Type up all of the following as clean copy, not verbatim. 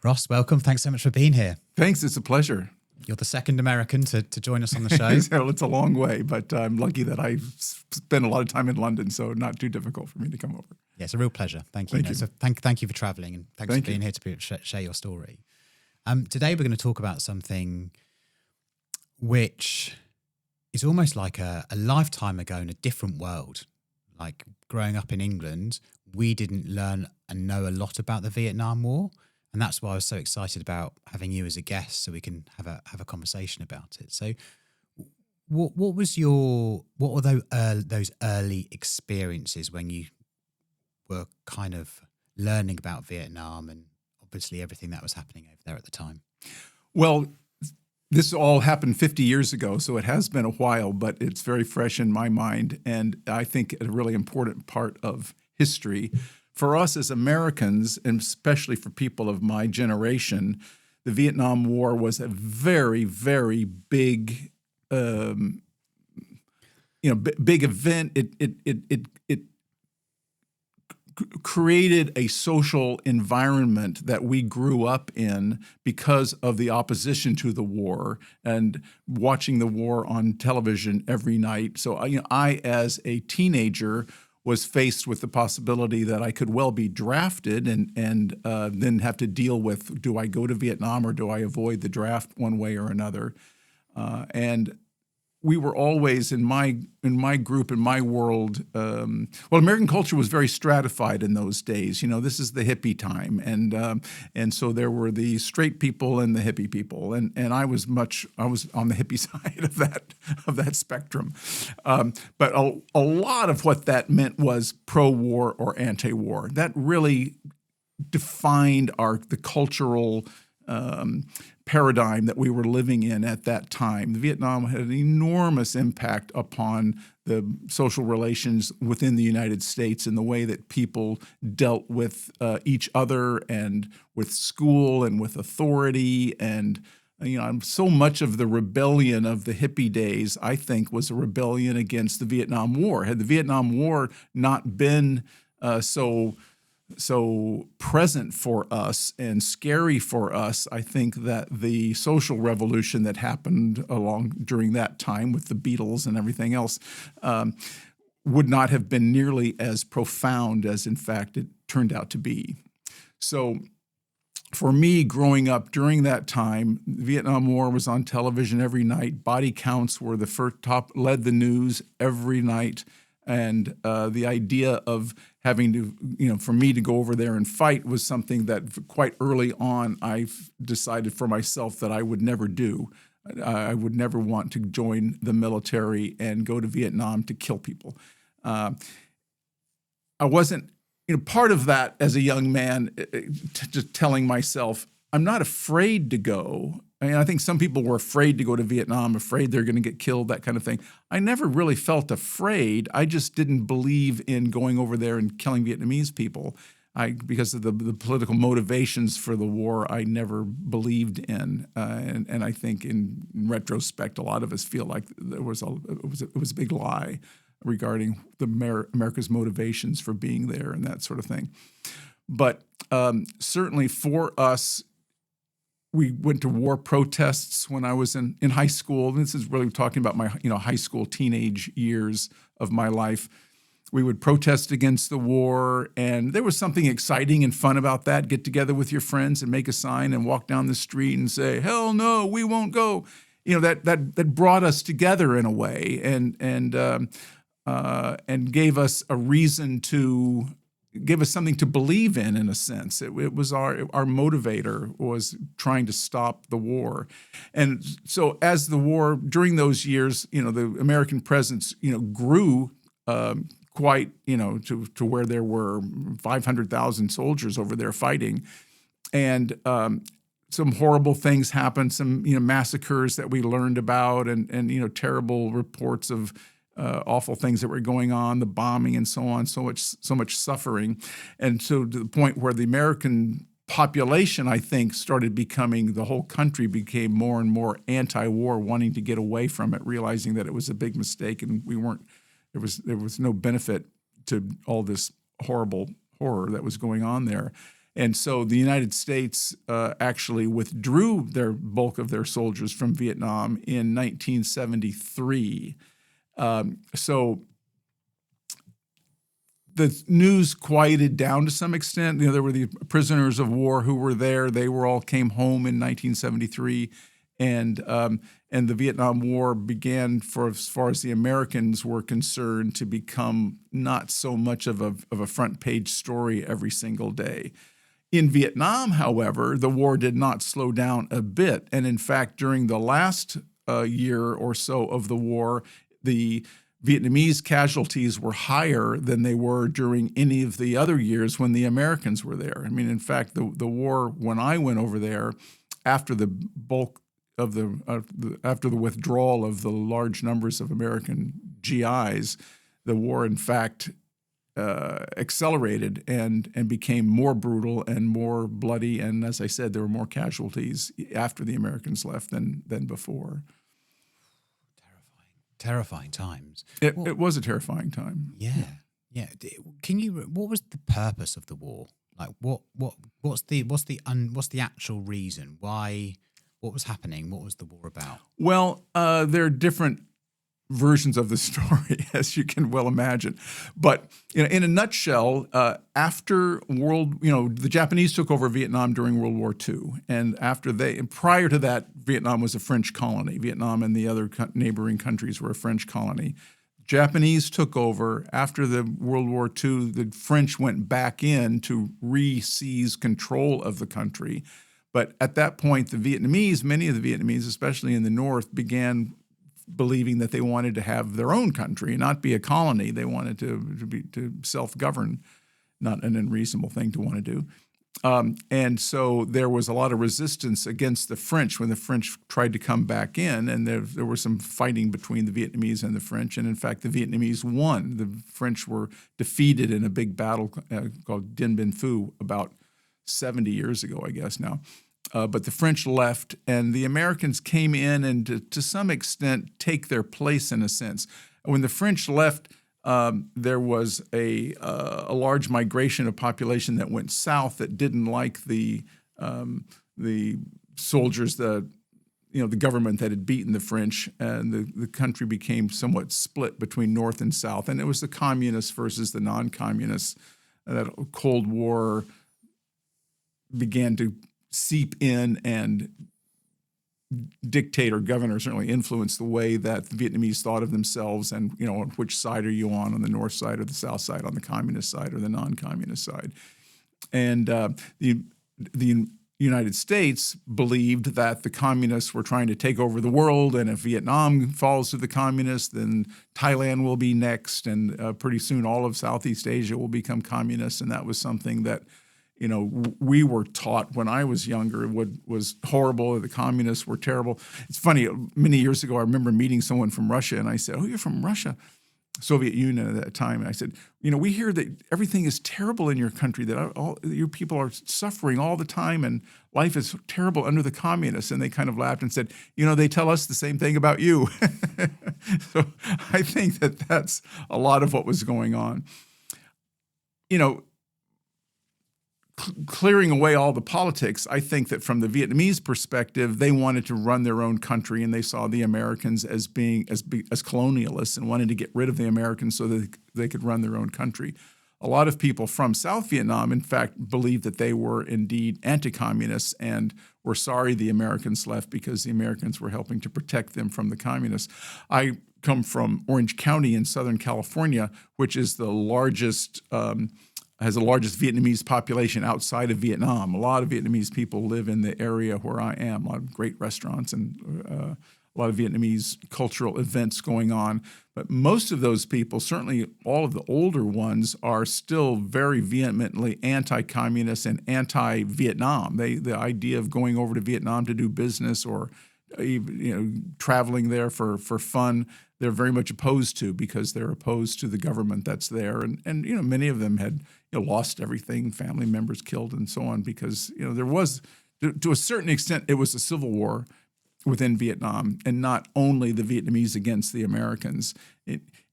Ross, welcome. Thanks so much for being here. Thanks. It's a pleasure. You're the second American to join us on the show. It's a long way, but I'm lucky that I've spent a lot of time in London, so not too difficult for me to come over. Yeah, it's a real pleasure. Thank you. So thank you for traveling, and thanks for being here to share your story. Today we're going to talk about something which is almost like a lifetime ago in a different world. Like growing up in England, we didn't learn and know a lot about the Vietnam War. And that's why I was so excited about having you as a guest, so we can have a conversation about it. So, what were those early experiences when you were kind of learning about Vietnam and obviously everything that was happening over there at the time? Well, this all happened 50 years ago, so it has been a while, but it's very fresh in my mind, and I think a really important part of history. For us as Americans, and especially for people of my generation, the Vietnam War was a very, very big, big event. It created a social environment that we grew up in because of the opposition to the war and watching the war on television every night. So, I as a teenager was faced with the possibility that I could well be drafted and then have to deal with, do I go to Vietnam or do I avoid the draft one way or another? And we were always in my group, in my world. American culture was very stratified in those days. This is the hippie time, and so there were the straight people and the hippie people, and I was on the hippie side of that spectrum. But a lot of what that meant was pro-war or anti-war. That really defined the cultural paradigm that we were living in at that time. Vietnam had an enormous impact upon the social relations within the United States and the way that people dealt with each other and with school and with authority. And so much of the rebellion of the hippie days, I think, was a rebellion against the Vietnam War. Had the Vietnam War not been so present for us and scary for us, I think that the social revolution that happened during that time with the Beatles and everything else would not have been nearly as profound as, in fact, it turned out to be. So for me, growing up during that time, the Vietnam War was on television every night. Body counts were the first led the news every night. And the idea of having to, for me to go over there and fight was something that quite early on I decided for myself that I would never do. I would never want to join the military and go to Vietnam to kill people. I wasn't, part of that as a young man, just telling myself, I'm not afraid to go. I think some people were afraid to go to Vietnam, afraid they're going to get killed, that kind of thing. I never really felt afraid. I just didn't believe in going over there and killing Vietnamese people. Because of the political motivations for the war, I never believed in. And I think in retrospect, a lot of us feel like it was a big lie regarding America's motivations for being there and that sort of thing. But certainly for us, we went to war protests when I was in high school. This is really talking about my high school, teenage years of my life. We would protest against the war, and there was something exciting and fun about that. Get together with your friends and make a sign and walk down the street and say, "Hell no, we won't go." That brought us together in a way, and gave us a reason to. Give us something to believe in a sense. It was our motivator was trying to stop the war. And so as the war, during those years, the American presence, grew quite, to where there were 500,000 soldiers over there fighting. And some horrible things happened, some, massacres that we learned about and terrible reports of awful things that were going on, the bombing and so on, so much suffering. And so to the point where the American population, I think, the whole country became more and more anti-war, wanting to get away from it, realizing that it was a big mistake and there was no benefit to all this horror that was going on there. And so the United States actually withdrew their bulk of their soldiers from Vietnam in 1973. So the news quieted down to some extent. There were the prisoners of war who were there. They all came home in 1973, and the Vietnam War began, for as far as the Americans were concerned, to become not so much of a front page story every single day. In Vietnam, however, the war did not slow down a bit, and in fact, during the last year or so of the war, the Vietnamese casualties were higher than they were during any of the other years when the Americans were there. I mean, in fact, the war, when I went over there, after the bulk of after the withdrawal of the large numbers of American GIs, the war, in fact, accelerated and became more brutal and more bloody. And as I said, there were more casualties after the Americans left than before. Terrifying times. It was a terrifying time. Yeah. Can you? What was the purpose of the war? Like, what's the actual reason? Why? What was happening? What was the war about? Well, there are different versions of the story, as you can well imagine. But in a nutshell, after the Japanese took over Vietnam during World War II, and prior to that, Vietnam was a French colony. Vietnam and the other neighboring countries were a French colony. Japanese took over. After the World War II, the French went back in to re-seize control of the country. But at that point, many of the Vietnamese, especially in the north, began believing that they wanted to have their own country, not be a colony. They wanted to self-govern, not an unreasonable thing to want to do. And so there was a lot of resistance against the French when the French tried to come back in, and there was some fighting between the Vietnamese and the French. And in fact, the Vietnamese won. The French were defeated in a big battle called Dien Bien Phu about 70 years ago, I guess now. But the French left, and the Americans came in and to some extent take their place in a sense. When the French left, there was a large migration of population that went south that didn't like the soldiers, the government that had beaten the French, and the country became somewhat split between North and South. And it was the communists versus the non-communists. That Cold War began to seep in and dictate or govern or certainly influence the way that the Vietnamese thought of themselves and, on which side are you on the north side or the south side, on the communist side or the non-communist side. And the United States believed that the communists were trying to take over the world, and if Vietnam falls to the communists, then Thailand will be next, and pretty soon all of Southeast Asia will become communist, and that was something that we were taught when I was younger was horrible. The communists were terrible. It's funny, many years ago, I remember meeting someone from Russia, and I said, "Oh, you're from Russia?" Soviet Union at that time. And I said, we hear that everything is terrible in your country, that all your people are suffering all the time, and life is terrible under the communists. And they kind of laughed and said, they tell us the same thing about you. So I think that that's a lot of what was going on. Clearing away all the politics, I think that from the Vietnamese perspective, they wanted to run their own country, and they saw the Americans as being as colonialists and wanted to get rid of the Americans so that they could run their own country. A lot of people from South Vietnam, in fact, believed that they were indeed anti-communists and were sorry the Americans left because the Americans were helping to protect them from the communists. I come from Orange County in Southern California, which is the largest has the largest Vietnamese population outside of Vietnam. A lot of Vietnamese people live in the area where I am, a lot of great restaurants and a lot of Vietnamese cultural events going on. But most of those people, certainly all of the older ones, are still very vehemently anti-communist and anti-Vietnam. The idea of going over to Vietnam to do business or traveling there for fun, they're very much opposed to, because they're opposed to the government that's there. And many of them had lost everything, family members killed and so on, because there was, to a certain extent, it was a civil war within Vietnam, and not only the Vietnamese against the Americans.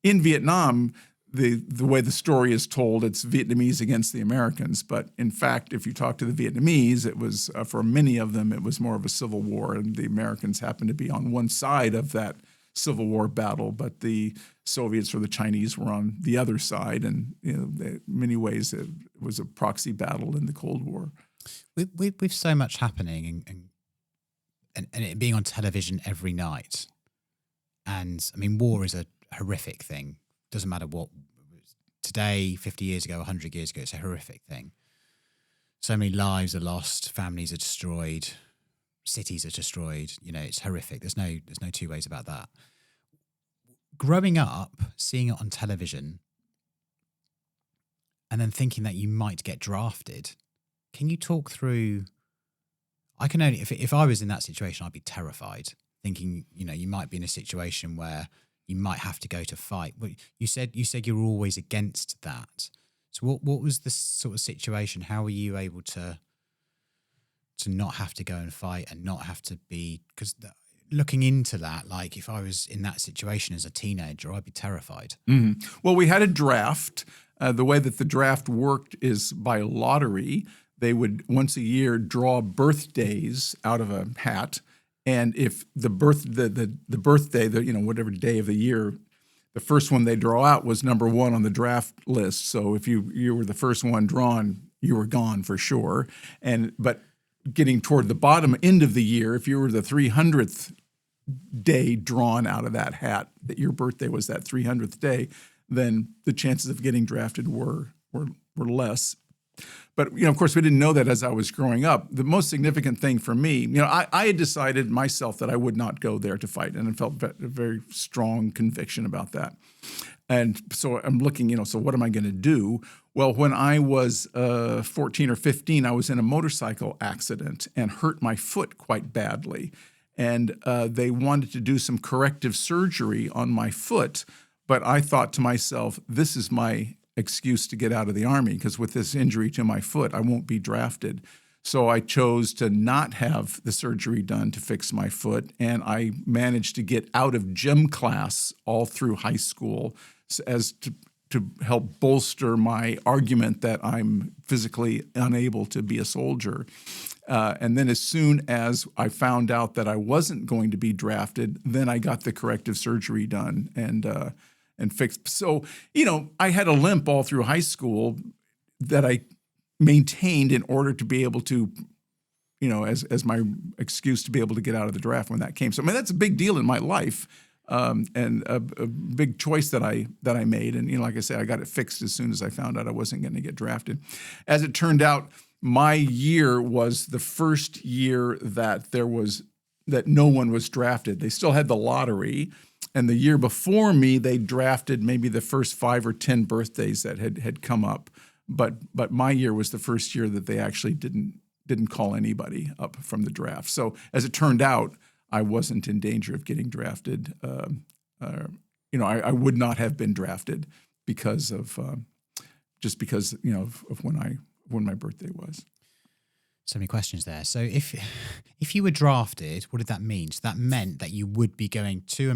In Vietnam, the way the story is told, it's Vietnamese against the Americans. But in fact, if you talk to the Vietnamese, it was for many of them, it was more of a civil war, and the Americans happened to be on one side of that Civil War battle, but the Soviets or the Chinese were on the other side, and in many ways it was a proxy battle in the Cold War. With so much happening and it being on television every night, and I mean, war is a horrific thing. Doesn't matter what. Today, 50 years ago, 100 years ago, it's a horrific thing. So many lives are lost, families are destroyed, cities are destroyed. It's horrific. There's no two ways about that. Growing up, seeing it on television, and then thinking that you might get drafted, can you talk through? I can only if I was in that situation, I'd be terrified, thinking you might be in a situation where you might have to go to fight. But you said you were always against that. So what was the sort of situation? How were you able to not have to go and fight and not have to be? Because looking into that, like if I was in that situation as a teenager, I'd be terrified. Mm-hmm. Well, we had a draft. The way that the draft worked is by lottery. They would once a year draw birthdays out of a hat. And if the birthday, whatever day of the year, the first one they draw out was number one on the draft list. So if you were the first one drawn, you were gone for sure. But getting toward the bottom end of the year, if you were the 300th day drawn out of that hat, that your birthday was that 300th day, then the chances of getting drafted were less. But, of course, we didn't know that as I was growing up. The most significant thing for me, I had decided myself that I would not go there to fight, and I felt a very strong conviction about that. And so I'm looking, so what am I going to do? Well, when I was 14 or 15, I was in a motorcycle accident and hurt my foot quite badly. And they wanted to do some corrective surgery on my foot, but I thought to myself, this is my excuse to get out of the Army, because with this injury to my foot, I won't be drafted. So I chose to not have the surgery done to fix my foot, and I managed to get out of gym class all through high school as to help bolster my argument that I'm physically unable to be a soldier. And then as soon as I found out that I wasn't going to be drafted, then I got the corrective surgery done and fixed. So, I had a limp all through high school that I maintained in order to be able to, as my excuse to be able to get out of the draft when that came. So, that's a big deal in my life, and a big choice that I made. And, like I said, I got it fixed as soon as I found out I wasn't going to get drafted. As it turned out, my year was the first year that no one was drafted. They still had the lottery. And the year before me, they drafted maybe the first 5 or 10 birthdays that had come up. But my year was the first year that they actually didn't call anybody up from the draft. So as it turned out, I wasn't in danger of getting drafted. I would not have been drafted because of when my birthday was. So many questions there. So if you were drafted, what did that mean? So that meant that you would be going to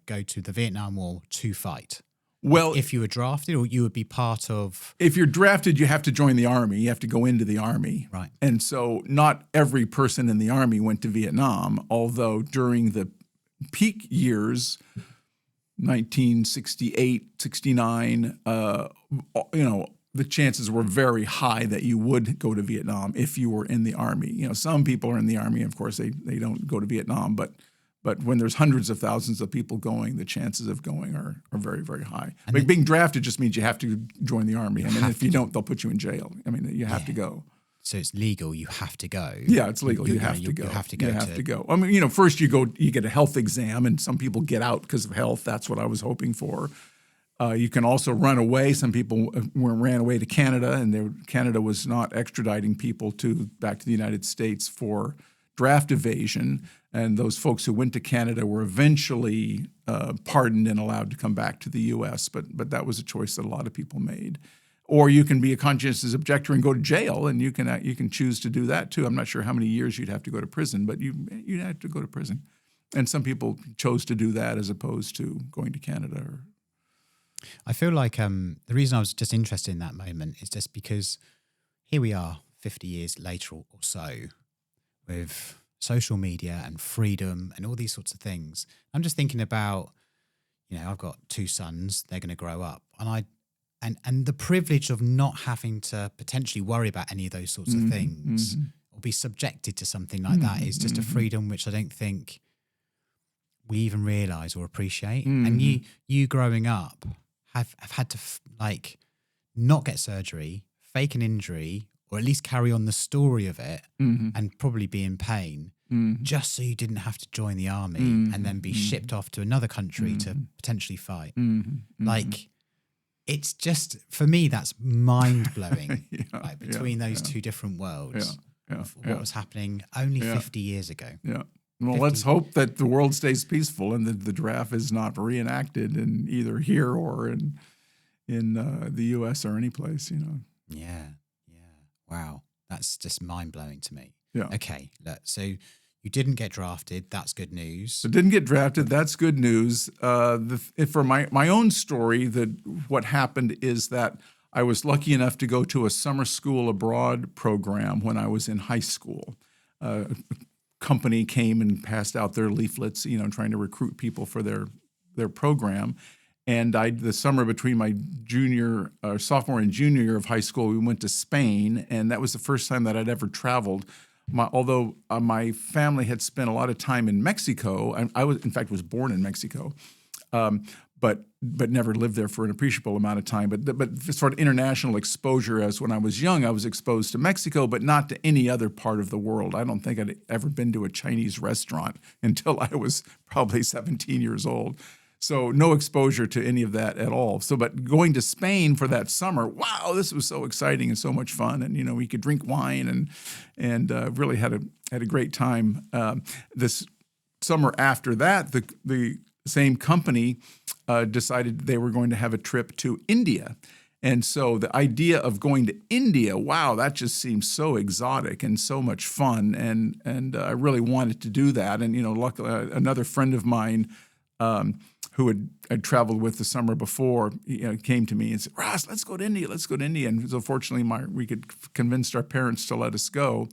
go to the Vietnam War to fight. Well, if you were drafted, or you would be part of... If you're drafted, you have to join the Army. You have to go into the Army. Right. And so not every person in the Army went to Vietnam, although during the peak years, 1968, 69, the chances were very high that you would go to Vietnam if you were in the Army. Some people are in the Army, of course, they don't go to Vietnam, but when there's hundreds of thousands of people going, the chances of going are very, very high. But being drafted just means you have to join the Army. If you don't, they'll put you in jail. You have to go. So it's legal. You have to go. Yeah, it's legal. You have to go. You have to go. You have to go. First you get a health exam, and some people get out because of health. That's what I was hoping for. You can also run away. Some people ran away to Canada, and Canada was not extraditing people back to the United States for draft evasion. And those folks who went to Canada were eventually pardoned and allowed to come back to the U.S. But that was a choice that a lot of people made. Or you can be a conscientious objector and go to jail, and you can choose to do that too. I'm not sure how many years you'd have to go to prison, but you'd have to go to prison. And some people chose to do that as opposed to going to Canada. I feel like the reason I was just interested in that moment is just because here we are 50 years later or so with social media and freedom and all these sorts of things. I'm just thinking about, I've got 2 sons, they're going to grow up, and the privilege of not having to potentially worry about any of those sorts of things or be subjected to something like that is just a freedom which I don't think we even realize or appreciate. And you growing up have had to not get surgery, fake an injury, or at least carry on the story of it and probably be in pain just so you didn't have to join the army and then be shipped off to another country to potentially fight. It's just, for me, that's mind-blowing between those 2 different worlds of what was happening only 50 years ago. Yeah. Well, let's hope that the world stays peaceful and that the draft is not reenacted in either here or in the U.S. or any place, Yeah. Wow. That's just mind-blowing to me. Yeah. Okay. So you didn't get drafted. That's good news. I didn't get drafted. That's good news. For my own story, what happened is that I was lucky enough to go to a summer school abroad program when I was in high school. A company came and passed out their leaflets, trying to recruit people for their program. And the summer between my sophomore and junior year of high school, we went to Spain, and that was the first time that I'd ever traveled. Although my family had spent a lot of time in Mexico, I was born in Mexico, but never lived there for an appreciable amount of time. But sort of international exposure, as when I was young, I was exposed to Mexico, but not to any other part of the world. I don't think I'd ever been to a Chinese restaurant until I was probably 17 years old. So no exposure to any of that at all. But going to Spain for that summer, wow, this was so exciting and so much fun. And, we could drink wine and really had a great time. This summer after that, the same company decided they were going to have a trip to India. And so the idea of going to India, wow, that just seems so exotic and so much fun. And I really wanted to do that. And, luckily, another friend of mine who I'd traveled with the summer before, came to me and said, "Ross, let's go to India. Let's go to India." And so fortunately, we could convince our parents to let us go.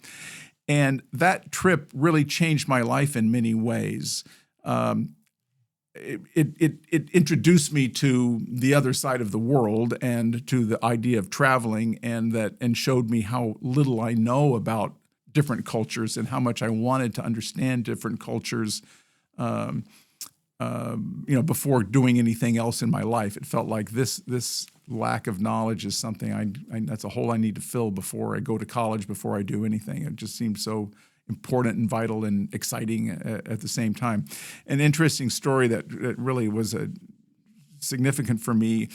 And that trip really changed my life in many ways. It introduced me to the other side of the world and to the idea of traveling, and showed me how little I know about different cultures and how much I wanted to understand different cultures. Before doing anything else in my life, it felt like this lack of knowledge is something that's a hole I need to fill before I go to college, before I do anything. It just seems so important and vital and exciting at the same time. An interesting story that really was significant for me.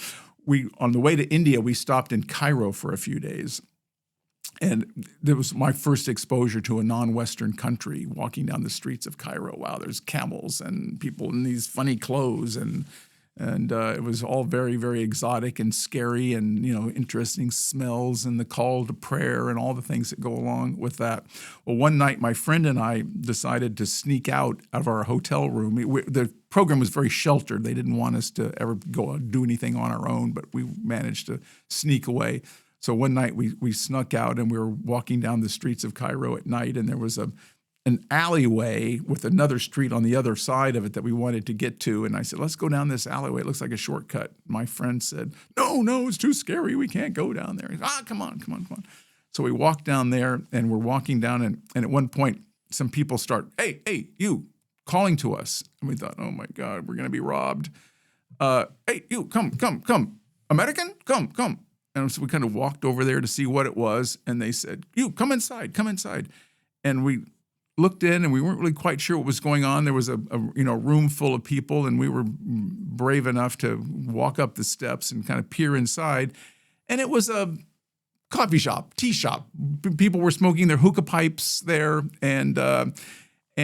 On the way to India, we stopped in Cairo for a few days. And that was my first exposure to a non-Western country, walking down the streets of Cairo. Wow, there's camels and people in these funny clothes. And it was all very, very exotic and scary and, interesting smells and the call to prayer and all the things that go along with that. Well, one night, my friend and I decided to sneak out of our hotel room. The program was very sheltered. They didn't want us to ever go do anything on our own, but we managed to sneak away. So one night we snuck out and we were walking down the streets of Cairo at night, and there was an alleyway with another street on the other side of it that we wanted to get to. And I said, "Let's go down this alleyway. It looks like a shortcut." My friend said, No, it's too scary. We can't go down there. He said, come on. So we walked down there, and we're walking down, and at one point, some people start, hey, you, calling to us. And we thought, oh my God, we're going to be robbed. Hey, you, come. American, come. And so we kind of walked over there to see what it was, and they said, "You, come inside. And we looked in, and we weren't really quite sure what was going on. There was a room full of people, and we were brave enough to walk up the steps and kind of peer inside. And it was a coffee shop, tea shop. People were smoking their hookah pipes there, and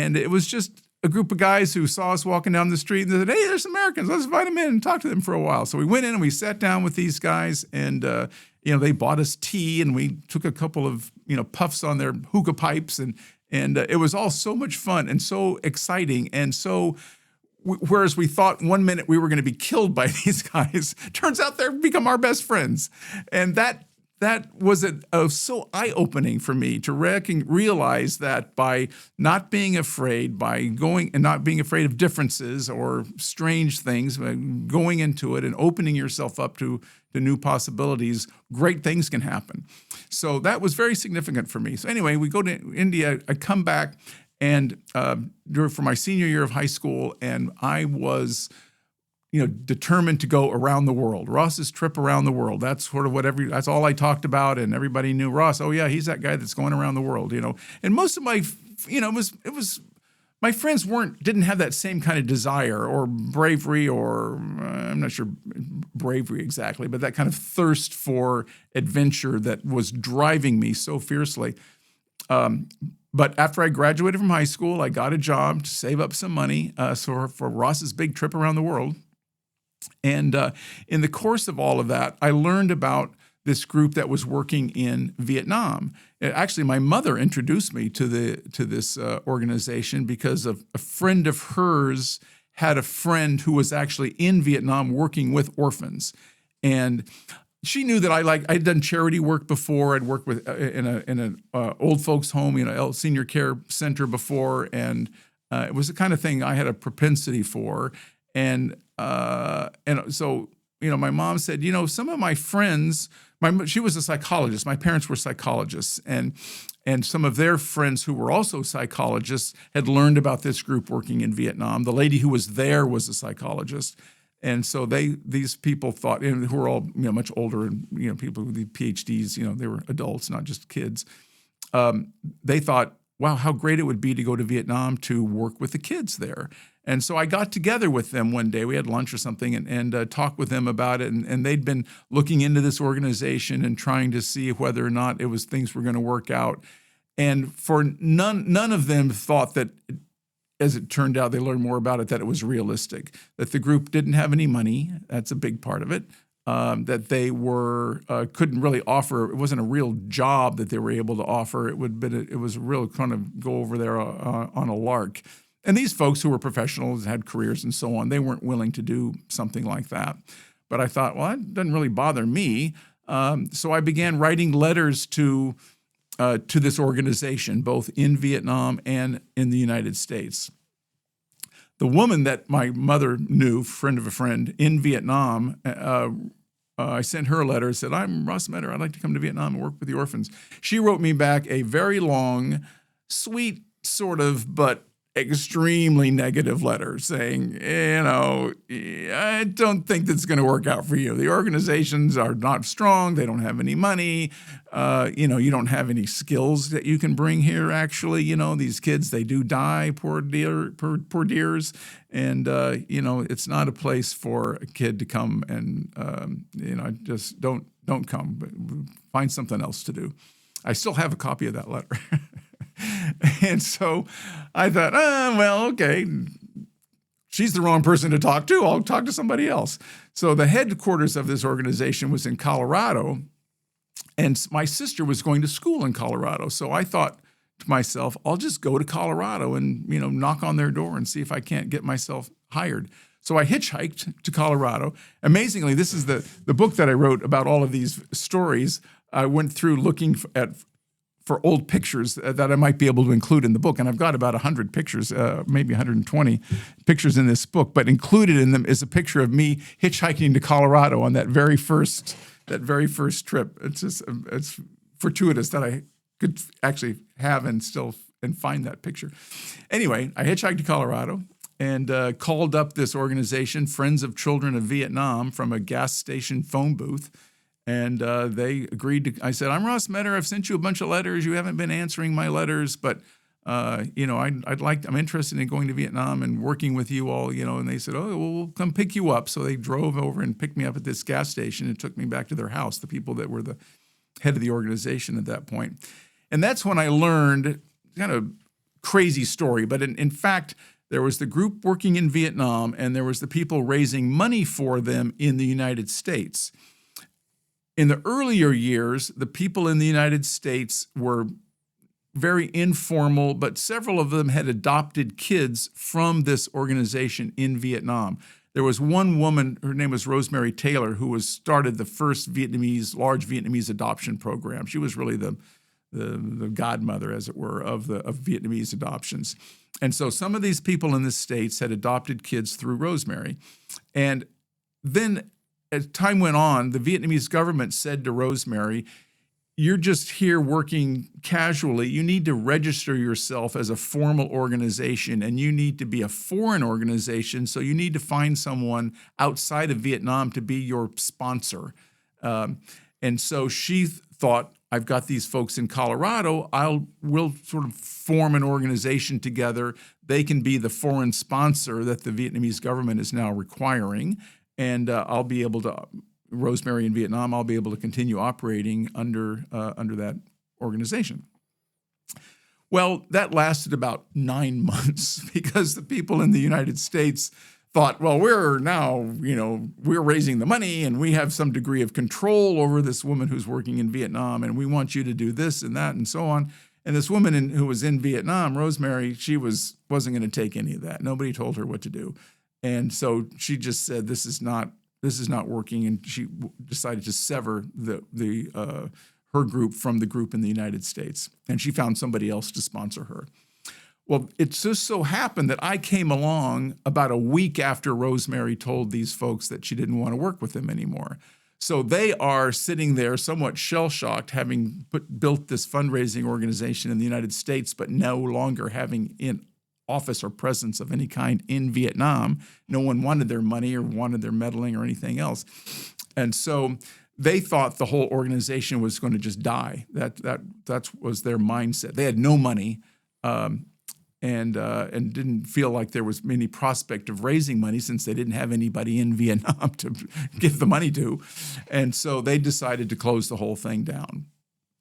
it was just a group of guys who saw us walking down the street and they said, "Hey, there's some Americans. Let's invite them in and talk to them for a while." So we went in and we sat down with these guys, and they bought us tea, and we took a couple of puffs on their hookah pipes, and it was all so much fun and so exciting. And so whereas we thought one minute we were going to be killed by these guys, turns out they've become our best friends. And that was so eye-opening for me to realize that by not being afraid, by going and not being afraid of differences or strange things, going into it and opening yourself up to new possibilities, great things can happen. So that was very significant for me. So anyway, we go to India, I come back, and for my senior year of high school, and I was, determined to go around the world. Ross's trip around the world. That's sort of that's all I talked about, and everybody knew Ross. Oh yeah, he's that guy that's going around the world, And most of my, it was my friends didn't have that same kind of desire or bravery, or I'm not sure bravery exactly, but that kind of thirst for adventure that was driving me so fiercely. But after I graduated from high school, I got a job to save up some money for Ross's big trip around the world. And in the course of all of that, I learned about this group that was working in Vietnam. Actually, my mother introduced me to this organization because a friend of hers had a friend who was actually in Vietnam working with orphans. And she knew that I'd done charity work before. I'd worked with in an old folks home, senior care center before, and it was the kind of thing I had a propensity for. And so my mom said, some of my friends, she was a psychologist. My parents were psychologists, and some of their friends who were also psychologists had learned about this group working in Vietnam. The lady who was there was a psychologist. And so these people thought, who were all much older, and people with the PhDs, they were adults, not just kids. They thought, wow, how great it would be to go to Vietnam to work with the kids there. And so I got together with them one day. We had lunch or something, and talked with them about it. And they'd been looking into this organization and trying to see whether or not things were going to work out. And for none of them thought that, as it turned out, they learned more about it, that it was realistic, that the group didn't have any money. That's a big part of it. That they couldn't really offer. It wasn't a real job that they were able to offer. It was a real kind of go over there on a lark. And these folks who were professionals, had careers and so on, they weren't willing to do something like that. But I thought, well, that doesn't really bother me. So I began writing letters to this organization, both in Vietnam and in the United States. The woman that my mother knew, friend of a friend, in Vietnam, I sent her a letter, said, I'm Ross Meador, I'd like to come to Vietnam and work with the orphans. She wrote me back a very long, sweet sort of, but extremely negative letter saying, I don't think that's going to work out for you. The organizations are not strong. They don't have any money. You don't have any skills that you can bring here, actually. These kids, they do die, poor dears. And, it's not a place for a kid to come and, just don't come, but find something else to do. I still have a copy of that letter. And so I thought, okay, she's the wrong person to talk to. I'll talk to somebody else. So the headquarters of this organization was in Colorado, and my sister was going to school in Colorado. So I thought to myself, I'll just go to Colorado and, knock on their door and see if I can't get myself hired. So I hitchhiked to Colorado. Amazingly, this is the book that I wrote about all of these stories. I went through looking for old pictures that I might be able to include in the book. And I've got about 100 pictures, maybe 120 pictures in this book, but included in them is a picture of me hitchhiking to Colorado on that very first trip. It's fortuitous that I could actually have and find that picture. Anyway, I hitchhiked to Colorado and called up this organization, Friends of Children of Vietnam, from a gas station phone booth. And they agreed to. I said, I'm Ross Meador. I've sent you a bunch of letters. You haven't been answering my letters, but I'm interested in going to Vietnam and working with you all. And they said, oh, well, we'll come pick you up. So they drove over and picked me up at this gas station and took me back to their house. The people that were the head of the organization at that point, and that's when I learned, kind of crazy story, but in fact, there was the group working in Vietnam, and there was the people raising money for them in the United States. In the earlier years, the people in the United States were very informal, but several of them had adopted kids from this organization in Vietnam. There was one woman, her name was Rosemary Taylor, who started the first large Vietnamese adoption program. She was really the godmother, as it were, of Vietnamese adoptions. And so some of these people in the States had adopted kids through Rosemary. And then as time went on, the Vietnamese government said to Rosemary, you're just here working casually. You need to register yourself as a formal organization, and you need to be a foreign organization, so you need to find someone outside of Vietnam to be your sponsor. And so she thought, I've got these folks in Colorado. We'll sort of form an organization together. They can be the foreign sponsor that the Vietnamese government is now requiring, and I'll be able to, Rosemary in Vietnam, I'll be able to continue operating under that organization. Well, that lasted about 9 months because the people in the United States thought, well, we're raising the money and we have some degree of control over this woman who's working in Vietnam, and we want you to do this and that and so on. And this woman who was in Vietnam, Rosemary, she wasn't going to take any of that. Nobody told her what to do. And so she just said, this is not working, and she decided to sever her group from the group in the United States, and she found somebody else to sponsor her. Well, it just so happened that I came along about a week after Rosemary told these folks that she didn't want to work with them anymore. So they are sitting there somewhat shell-shocked, having built this fundraising organization in the United States, but no longer having in office or presence of any kind in Vietnam. No one wanted their money or wanted their meddling or anything else. And so they thought the whole organization was going to just die. That was their mindset. They had no money and didn't feel like there was any prospect of raising money since they didn't have anybody in Vietnam to give the money to. And so they decided to close the whole thing down.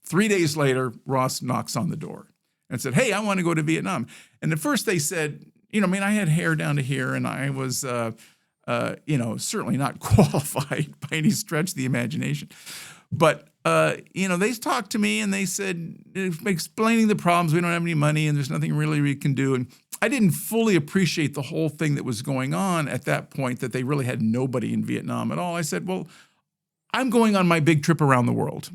3 days later, Ross knocks on the door and said, hey, I want to go to Vietnam. And at first they said, I had hair down to here, and I was, certainly not qualified by any stretch of the imagination. But, they talked to me and they said, explaining the problems, we don't have any money and there's nothing really we can do. And I didn't fully appreciate the whole thing that was going on at that point, that they really had nobody in Vietnam at all. I said, well, I'm going on my big trip around the world.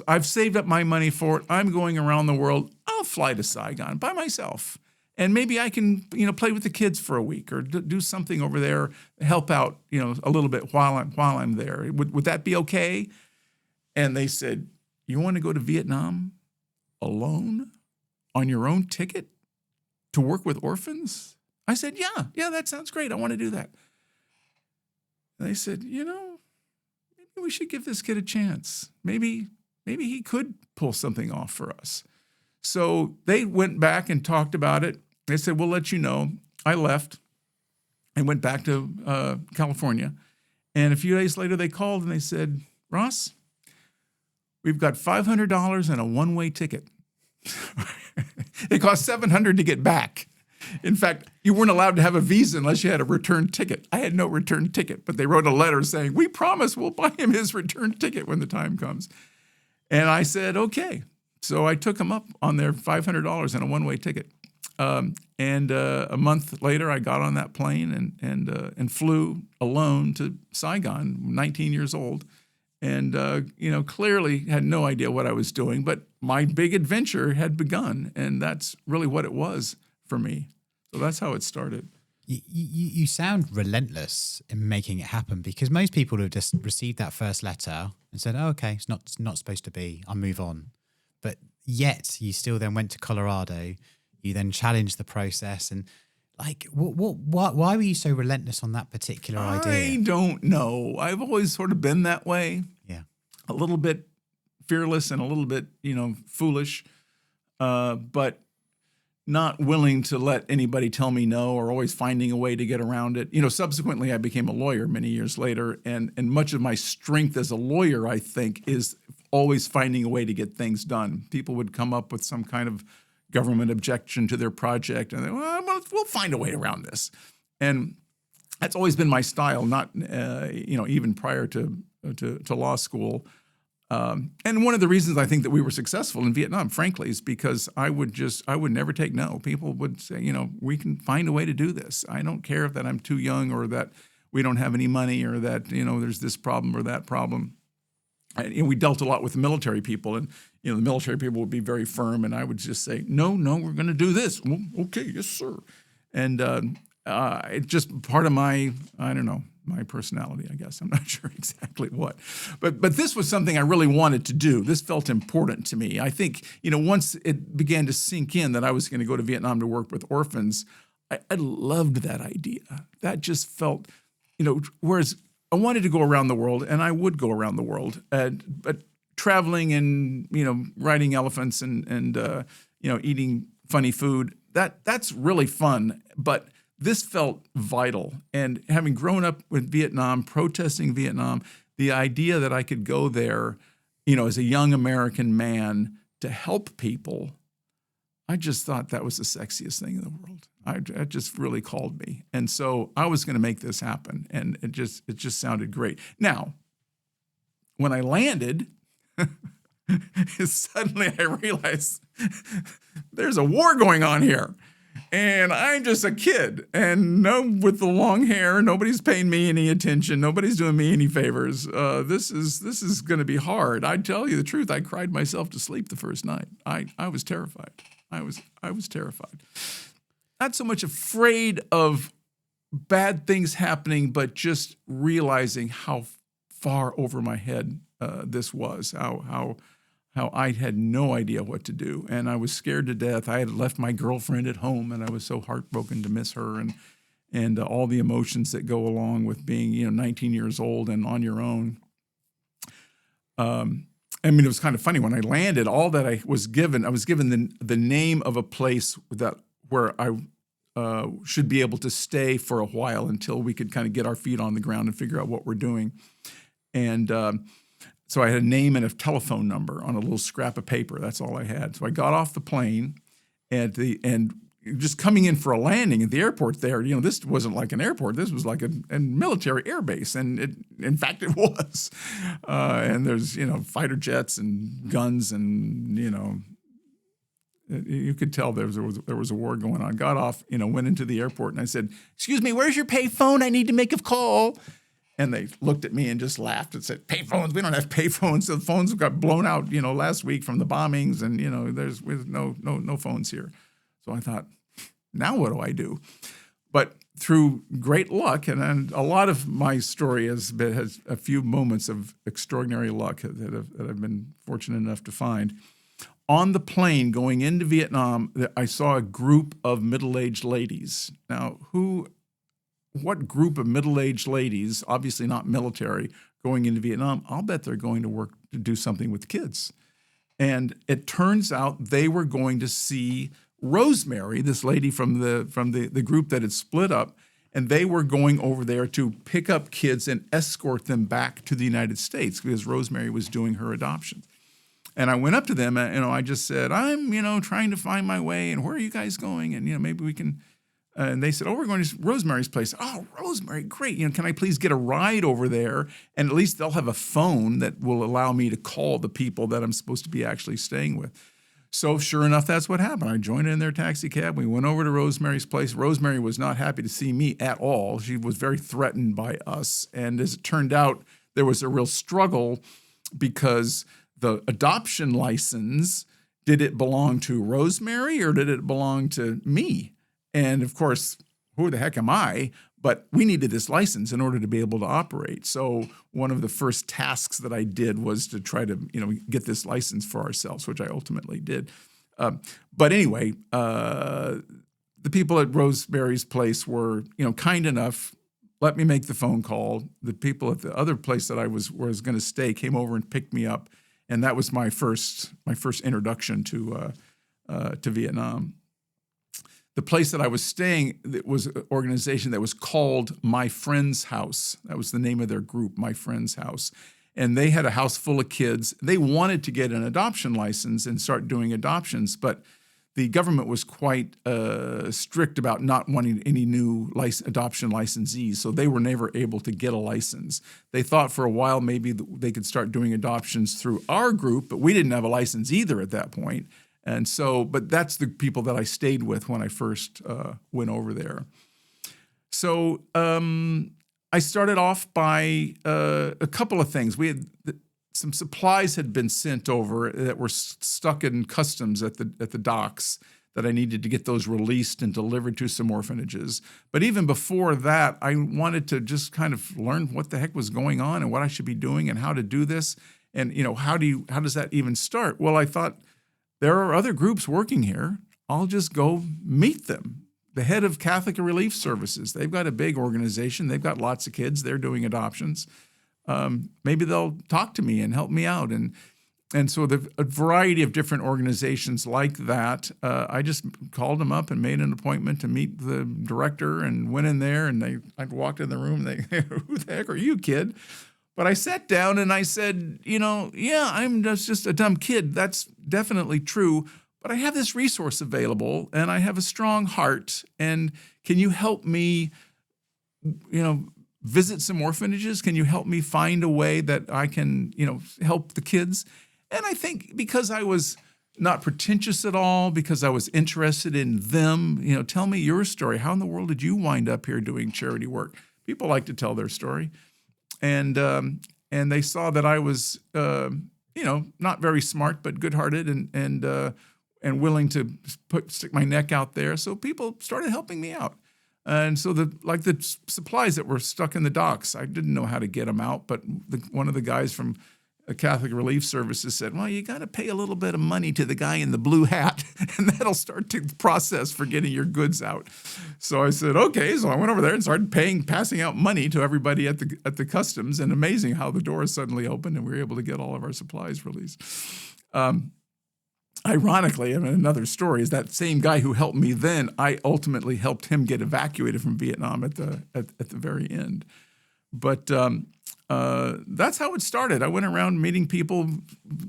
I've saved up my money for it. I'm going around the world. I'll fly to Saigon by myself, and maybe I can, play with the kids for a week or do something over there, help out, a little bit while I'm there. Would that be okay? And they said, you want to go to Vietnam alone on your own ticket to work with orphans? I said, yeah, that sounds great. I want to do that. And they said, maybe we should give this kid a chance. Maybe he could pull something off for us. So they went back and talked about it. They said, we'll let you know. I left and went back to California. And a few days later, they called and they said, Ross, we've got $500 and a one-way ticket. It cost $700 to get back. In fact, you weren't allowed to have a visa unless you had a return ticket. I had no return ticket, but they wrote a letter saying, we promise we'll buy him his return ticket when the time comes. And I said, okay. So I took them up on their $500 and a one-way ticket. And a month later, I got on that plane and flew alone to Saigon, 19 years old. And, clearly had no idea what I was doing, but my big adventure had begun. And that's really what it was for me. So that's how it started. You sound relentless in making it happen, because most people have just received that first letter and said, oh, okay, it's not supposed to be, I'll move on. But yet you still then went to Colorado, you then challenged the process, and why were you so relentless on that particular idea? I don't know. I've always sort of been that way. Yeah. A little bit fearless and a little bit, foolish, but not willing to let anybody tell me no, or always finding a way to get around it. Subsequently, I became a lawyer many years later, and much of my strength as a lawyer, I think, is always finding a way to get things done. People would come up with some kind of government objection to their project, and we'll find a way around this. And that's always been my style. Not even prior to law school, And one of the reasons I think that we were successful in Vietnam, frankly, is because I would never take no. People would say, we can find a way to do this. I don't care that I'm too young or that we don't have any money or that, there's this problem or that problem. And we dealt a lot with military people, and the military people would be very firm, and I would just say, no, we're going to do this. Well, okay, yes, sir. And it's just part of my personality, I guess. I'm not sure exactly what. But this was something I really wanted to do. This felt important to me. I think, once it began to sink in that I was going to go to Vietnam to work with orphans, I loved that idea. That just felt, whereas I wanted to go around the world, and I would go around the world, but traveling and, riding elephants and eating funny food, that's really fun. But this felt vital. And having grown up with Vietnam, protesting Vietnam, the idea that I could go there, as a young American man to help people, I just thought that was the sexiest thing in the world. It just really called me. And so I was going to make this happen. And it just sounded great. Now, when I landed, suddenly I realized there's a war going on here. And I'm just a kid, and with the long hair, nobody's paying me any attention. Nobody's doing me any favors. This is going to be hard. I tell you the truth. I cried myself to sleep the first night. I was terrified. I was terrified. Not so much afraid of bad things happening, but just realizing how far over my head this was. How I had no idea what to do, and I was scared to death. I had left my girlfriend at home, and I was so heartbroken to miss her, and all the emotions that go along with being 19 years old and on your own. It was kind of funny when I landed. All that I was given the name of a place where I should be able to stay for a while until we could kind of get our feet on the ground and figure out what we're doing, and. So I had a name and a telephone number on a little scrap of paper. That's all I had. So I got off the plane, and just coming in for a landing at the airport there. This wasn't like an airport. This was like a military air base, and in fact it was. And there's fighter jets and guns, and you could tell there was a war going on. Got off, went into the airport, and I said, "Excuse me, where's your pay phone? I need to make a call." And they looked at me and just laughed and said, "Payphones? We don't have payphones. The phones got blown out, last week from the bombings, and there's no phones here." So I thought, now what do I do? But through great luck, and a lot of my story has a few moments of extraordinary luck that I've been fortunate enough to find. On the plane going into Vietnam, I saw a group of middle-aged ladies. Now, what group of middle-aged ladies, obviously not military, going into Vietnam? I'll bet they're going to work to do something with kids. And it turns out they were going to see Rosemary, this lady from the group that had split up, and they were going over there to pick up kids and escort them back to the United States because Rosemary was doing her adoption. And I went up to them, and I just said, "I'm, trying to find my way, and where are you guys going? And, maybe we can." And they said, "Oh, we're going to Rosemary's place." "Oh, Rosemary, great. Can I please get a ride over there? And at least they'll have a phone that will allow me to call the people that I'm supposed to be actually staying with." So sure enough, that's what happened. I joined in their taxi cab. We went over to Rosemary's place. Rosemary was not happy to see me at all. She was very threatened by us. And as it turned out, there was a real struggle because the adoption license, did it belong to Rosemary or did it belong to me? And of course, who the heck am I? But we needed this license in order to be able to operate. So one of the first tasks that I did was to try to, get this license for ourselves, which I ultimately did. But anyway, the people at Rosemary's place were, kind enough, let me make the phone call. The people at the other place that I was going to stay came over and picked me up, and that was my first introduction to Vietnam. The place that I was staying, it was an organization that was called My Friend's House. That was the name of their group, My Friend's House. And they had a house full of kids. They wanted to get an adoption license and start doing adoptions, but the government was quite strict about not wanting any new adoption licensees, so they were never able to get a license. They thought for a while maybe they could start doing adoptions through our group, but we didn't have a license either at that point. And so, but that's the people that I stayed with when I first went over there. So I started off by a couple of things. We had some supplies had been sent over that were stuck in customs at the docks that I needed to get those released and delivered to some orphanages. But even before that, I wanted to just kind of learn what the heck was going on and what I should be doing and how to do this. And how does that even start? Well, I thought there are other groups working here. I'll just go meet them. The head of Catholic Relief Services, they've got a big organization. They've got lots of kids. They're doing adoptions. Maybe they'll talk to me and help me out. And so a variety of different organizations like that, I just called them up and made an appointment to meet the director and went in there, and I walked in the room, and who the heck are you, kid? But I sat down and I said, yeah, I'm just a dumb kid. That's definitely true. But I have this resource available, and I have a strong heart. And can you help me, visit some orphanages? Can you help me find a way that I can, help the kids? And I think because I was not pretentious at all, because I was interested in them, tell me your story. How in the world did you wind up here doing charity work? People like to tell their story. And they saw that I was, not very smart, but good-hearted and willing to stick my neck out there. So people started helping me out. And so the supplies that were stuck in the docks, I didn't know how to get them out, but one of the guys from Catholic Relief Services said, well, you got to pay a little bit of money to the guy in the blue hat, and that'll start the process for getting your goods out. So I said, okay. So I went over there and started passing out money to everybody at the customs, and amazing how the doors suddenly opened and we were able to get all of our supplies released. Ironically, another story is that same guy who helped me then, I ultimately helped him get evacuated from Vietnam at the very end. But that's how it started. I went around meeting people,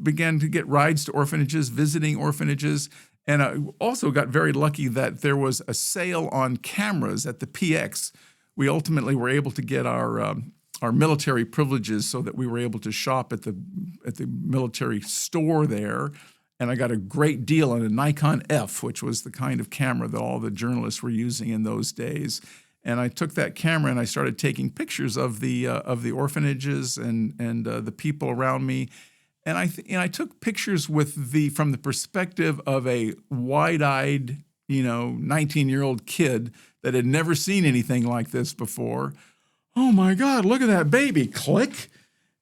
began to get rides to orphanages, visiting orphanages, and I also got very lucky that there was a sale on cameras at the PX. We ultimately were able to get our military privileges so that we were able to shop at the military store there. And I got a great deal on a Nikon F, which was the kind of camera that all the journalists were using in those days. And I took that camera and I started taking pictures of the orphanages and the people around me. And I took pictures from the perspective of a wide-eyed, 19-year-old kid that had never seen anything like this before. Oh my God, look at that baby! Click.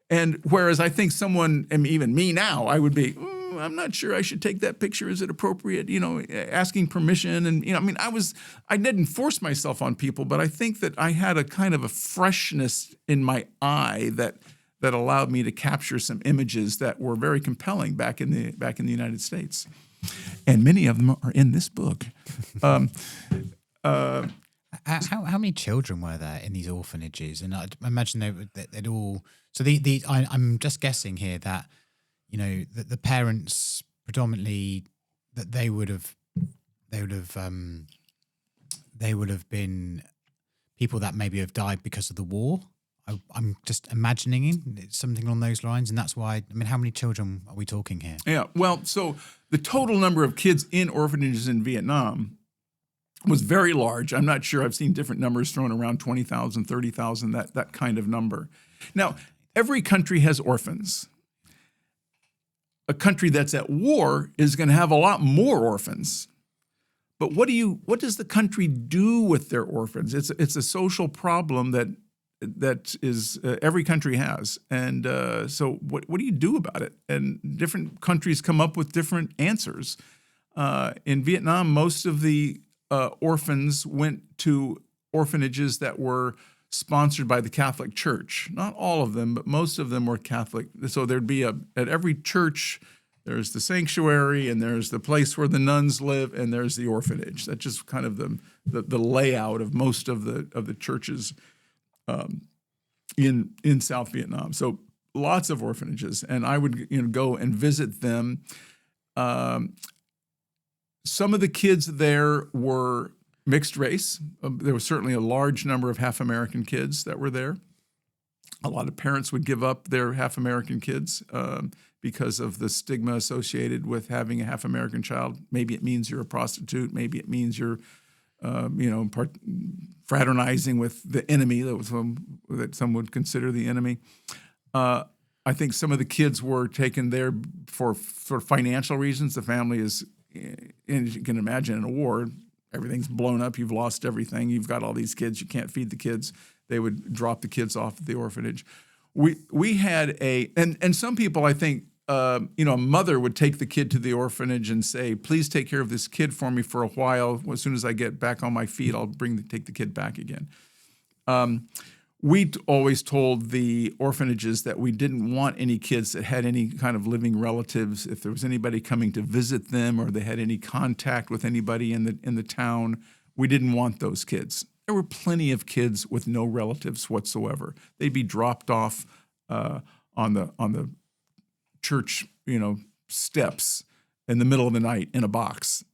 And whereas I think someone, and even me now, I would be, I'm not sure I should take that picture. Is it appropriate? Asking permission. And, I didn't force myself on people, but I think that I had a kind of a freshness in my eye that allowed me to capture some images that were very compelling back in the United States. And many of them are in this book. How many children were there in these orphanages? And I imagine they'd all. So I'm just guessing here that the parents predominantly that they would have been people that maybe have died because of the war. I'm just imagining something along those lines, and that's why. How many children are we talking here? Yeah. Well, so the total number of kids in orphanages in Vietnam was very large. I'm not sure. I've seen different numbers thrown around, 20,000, 30,000, that kind of number. Now, every country has orphans. A country that's at war is going to have a lot more orphans. But what does the country do with their orphans? It's a social problem that is every country has. And so what do you do about it? And different countries come up with different answers. In Vietnam, most of the orphans went to orphanages that were sponsored by the Catholic Church. Not all of them, but most of them were Catholic. So there'd be at every church, there's the sanctuary, and there's the place where the nuns live, and there's the orphanage. That's just kind of the layout of most of the churches in South Vietnam. So lots of orphanages, and I would go and visit them. Some of the kids there were mixed race. There was certainly a large number of half-American kids that were there. A lot of parents would give up their half-American kids because of the stigma associated with having a half-American child. Maybe it means you're a prostitute. Maybe it means you're, fraternizing with the enemy, that some would consider the enemy. I think some of the kids were taken there for financial reasons. The family is, and you can imagine in a war, everything's blown up. You've lost everything. You've got all these kids. You can't feed the kids. They would drop the kids off at the orphanage. We had and some people, I think, a mother would take the kid to the orphanage and say, please take care of this kid for me for a while. As soon as I get back on my feet, I'll take the kid back again. We always told the orphanages that we didn't want any kids that had any kind of living relatives. If there was anybody coming to visit them or they had any contact with anybody in the town, we didn't want those kids. There were plenty of kids with no relatives whatsoever. They'd be dropped off on the church, steps in the middle of the night in a box.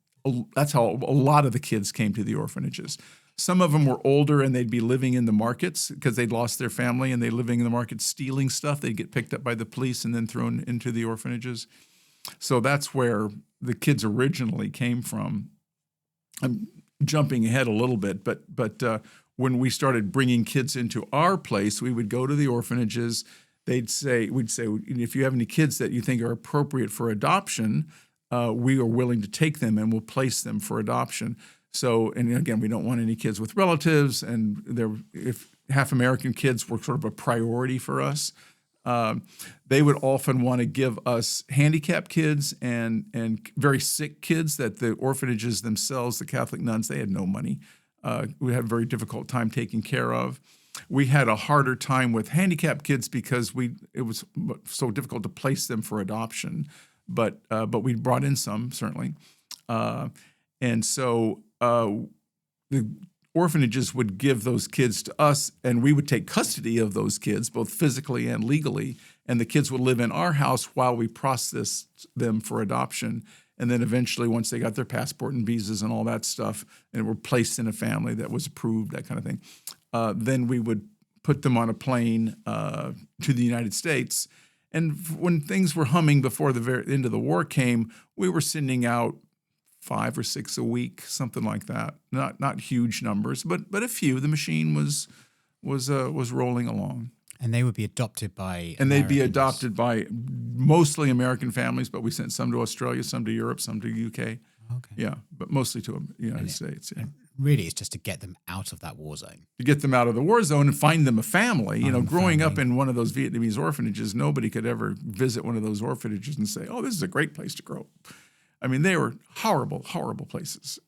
That's how a lot of the kids came to the orphanages. Some of them were older and they'd be living in the markets because they'd lost their family and they're living in the markets stealing stuff. They'd get picked up by the police and then thrown into the orphanages. So that's where the kids originally came from. I'm jumping ahead a little bit, but when we started bringing kids into our place, we would go to the orphanages. We'd say, if you have any kids that you think are appropriate for adoption, we are willing to take them and we'll place them for adoption. So, and again, we don't want any kids with relatives, and if half-American kids were sort of a priority for us. They would often want to give us handicapped kids and very sick kids that the orphanages themselves, the Catholic nuns, they had no money. We had a very difficult time taking care of. We had a harder time with handicapped kids because it was so difficult to place them for adoption. But we brought in some, certainly. And so the orphanages would give those kids to us, and we would take custody of those kids, both physically and legally, and the kids would live in our house while we processed them for adoption. And then eventually, once they got their passport and visas and all that stuff, and were placed in a family that was approved, that kind of thing, then we would put them on a plane to the United States. And when things were humming before the very end of the war came, we were sending out 5 or 6 a week, something like that. Not huge numbers, but a few. The machine was rolling along. And they would be adopted by And they'd be adopted by mostly American families, but we sent some to Australia, some to Europe, some to UK. Okay. Yeah, but mostly to the United States. Yeah. And really, it's just to get them out of that war zone. To get them out of the war zone and find them a family. Growing up in one of those Vietnamese orphanages, nobody could ever visit one of those orphanages and say, oh, this is a great place to grow up. I mean, they were horrible, horrible places.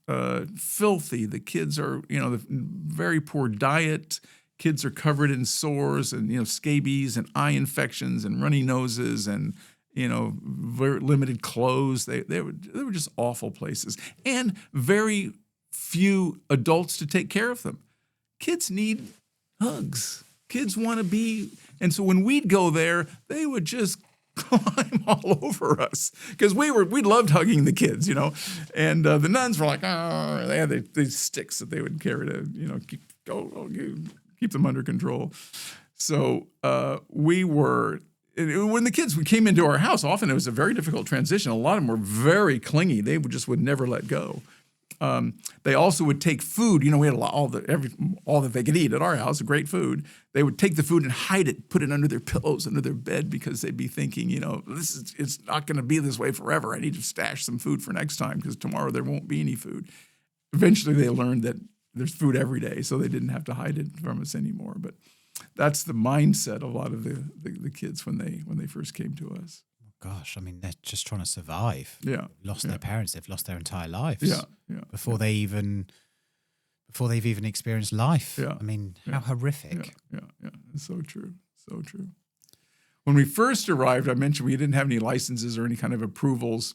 Filthy. The kids are, the very poor diet. Kids are covered in sores and, scabies and eye infections and runny noses and, very limited clothes. They were just awful places. And very few adults to take care of them. Kids need hugs. Kids want to be. And so when we'd go there, they would just climb all over us because we loved hugging the kids, and the nuns were like, oh, they had these sticks that they would carry to, keep them under control. So when the kids came into our house, often it was a very difficult transition. A lot of them were very clingy. They would never let go. They also would take food. We had all that they could eat at our house, great food. They would take the food and hide it, put it under their pillows, under their bed, because they'd be thinking, it's not going to be this way forever. I need to stash some food for next time because tomorrow there won't be any food. Eventually, they learned that there's food every day, so they didn't have to hide it from us anymore. But that's the mindset of a lot of the kids when they first came to us. Gosh, I mean, they're just trying to survive. Yeah, they've lost their parents. They've lost their entire lives. Yeah. Before they've even experienced life. Yeah. I mean, how horrific. Yeah. It's so true. So true. When we first arrived, I mentioned we didn't have any licenses or any kind of approvals,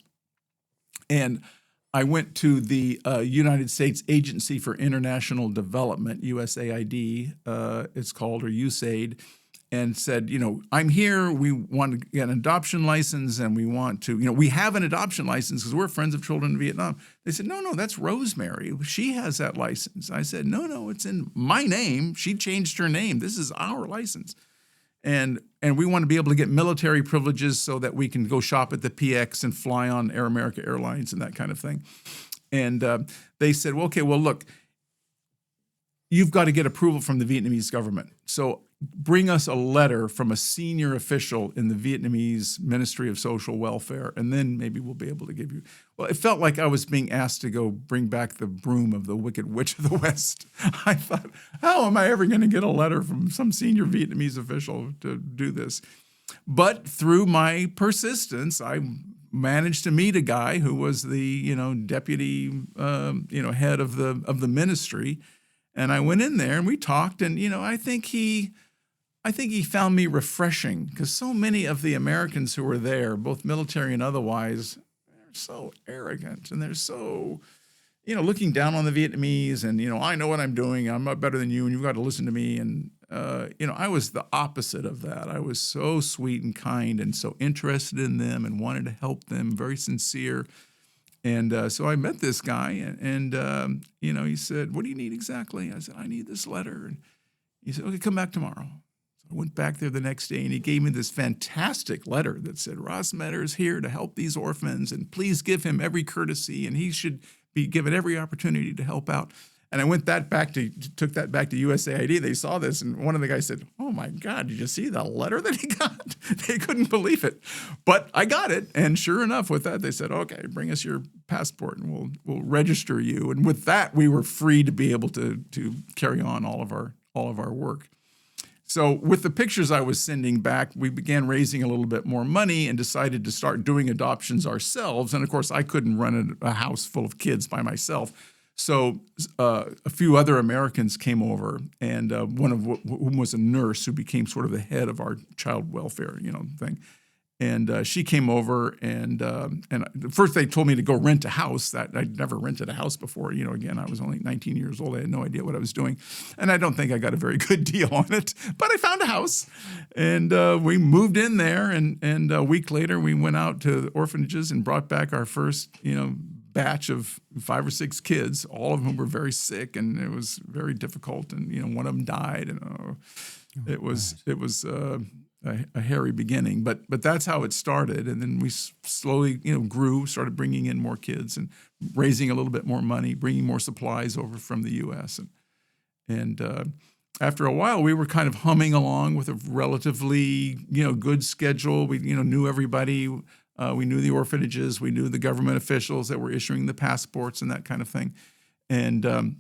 and I went to the United States Agency for International Development, USAID, it's called, or USAID. and said, I'm here. We want to get an adoption license, and we want to, we have an adoption license because we're friends of children in Vietnam. They said, no, that's Rosemary. She has that license. I said, no, it's in my name. She changed her name. This is our license. And we want to be able to get military privileges so that we can go shop at the PX and fly on Air America Airlines and that kind of thing. And they said, look, you've got to get approval from the Vietnamese government. So bring us a letter from a senior official in the Vietnamese Ministry of Social Welfare, and then maybe we'll be able to give you. Well, it felt like I was being asked to go bring back the broom of the Wicked Witch of the West. I thought, how am I ever going to get a letter from some senior Vietnamese official to do this? But through my persistence, I managed to meet a guy who was the deputy head of the ministry. And I went in there and we talked, and I think he found me refreshing, because so many of the Americans who were there, both military and otherwise, they're so arrogant, and they're so looking down on the Vietnamese, and I know what I'm doing. I'm not better than you, and you've got to listen to me. And I was the opposite of that. I was so sweet and kind, and so interested in them, and wanted to help them. Very sincere. And so I met this guy, and he said, "What do you need exactly?" I said, "I need this letter." And he said, "Okay, come back tomorrow." So I went back there the next day, and he gave me this fantastic letter that said, "Rosemary is here to help these orphans, and please give him every courtesy, and he should be given every opportunity to help out." And I took that back to USAID. They saw this, and one of the guys said, "Oh my God, did you see the letter that he got?" They couldn't believe it, but I got it. And sure enough, with that, they said, "Okay, bring us your passport, and we'll register you." And with that, we were free to be able to carry on all of our work. So with the pictures I was sending back, we began raising a little bit more money and decided to start doing adoptions ourselves. And of course, I couldn't run a house full of kids by myself. So a few other Americans came over, and one of whom was a nurse who became sort of the head of our child welfare, thing. And she came over, and first they told me to go rent a house. That I'd never rented a house before. Again, I was only 19 years old. I had no idea what I was doing, and I don't think I got a very good deal on it. But I found a house, and we moved in there. And a week later, we went out to the orphanages and brought back our first, batch of 5 or 6 kids, all of whom were very sick, and it was very difficult. And one of them died, and it was a hairy beginning. But that's how it started, and then we slowly grew, started bringing in more kids and raising a little bit more money, bringing more supplies over from the U.S. and after a while, we were kind of humming along with a relatively good schedule. We knew everybody. We knew the orphanages. We knew the government officials that were issuing the passports and that kind of thing. And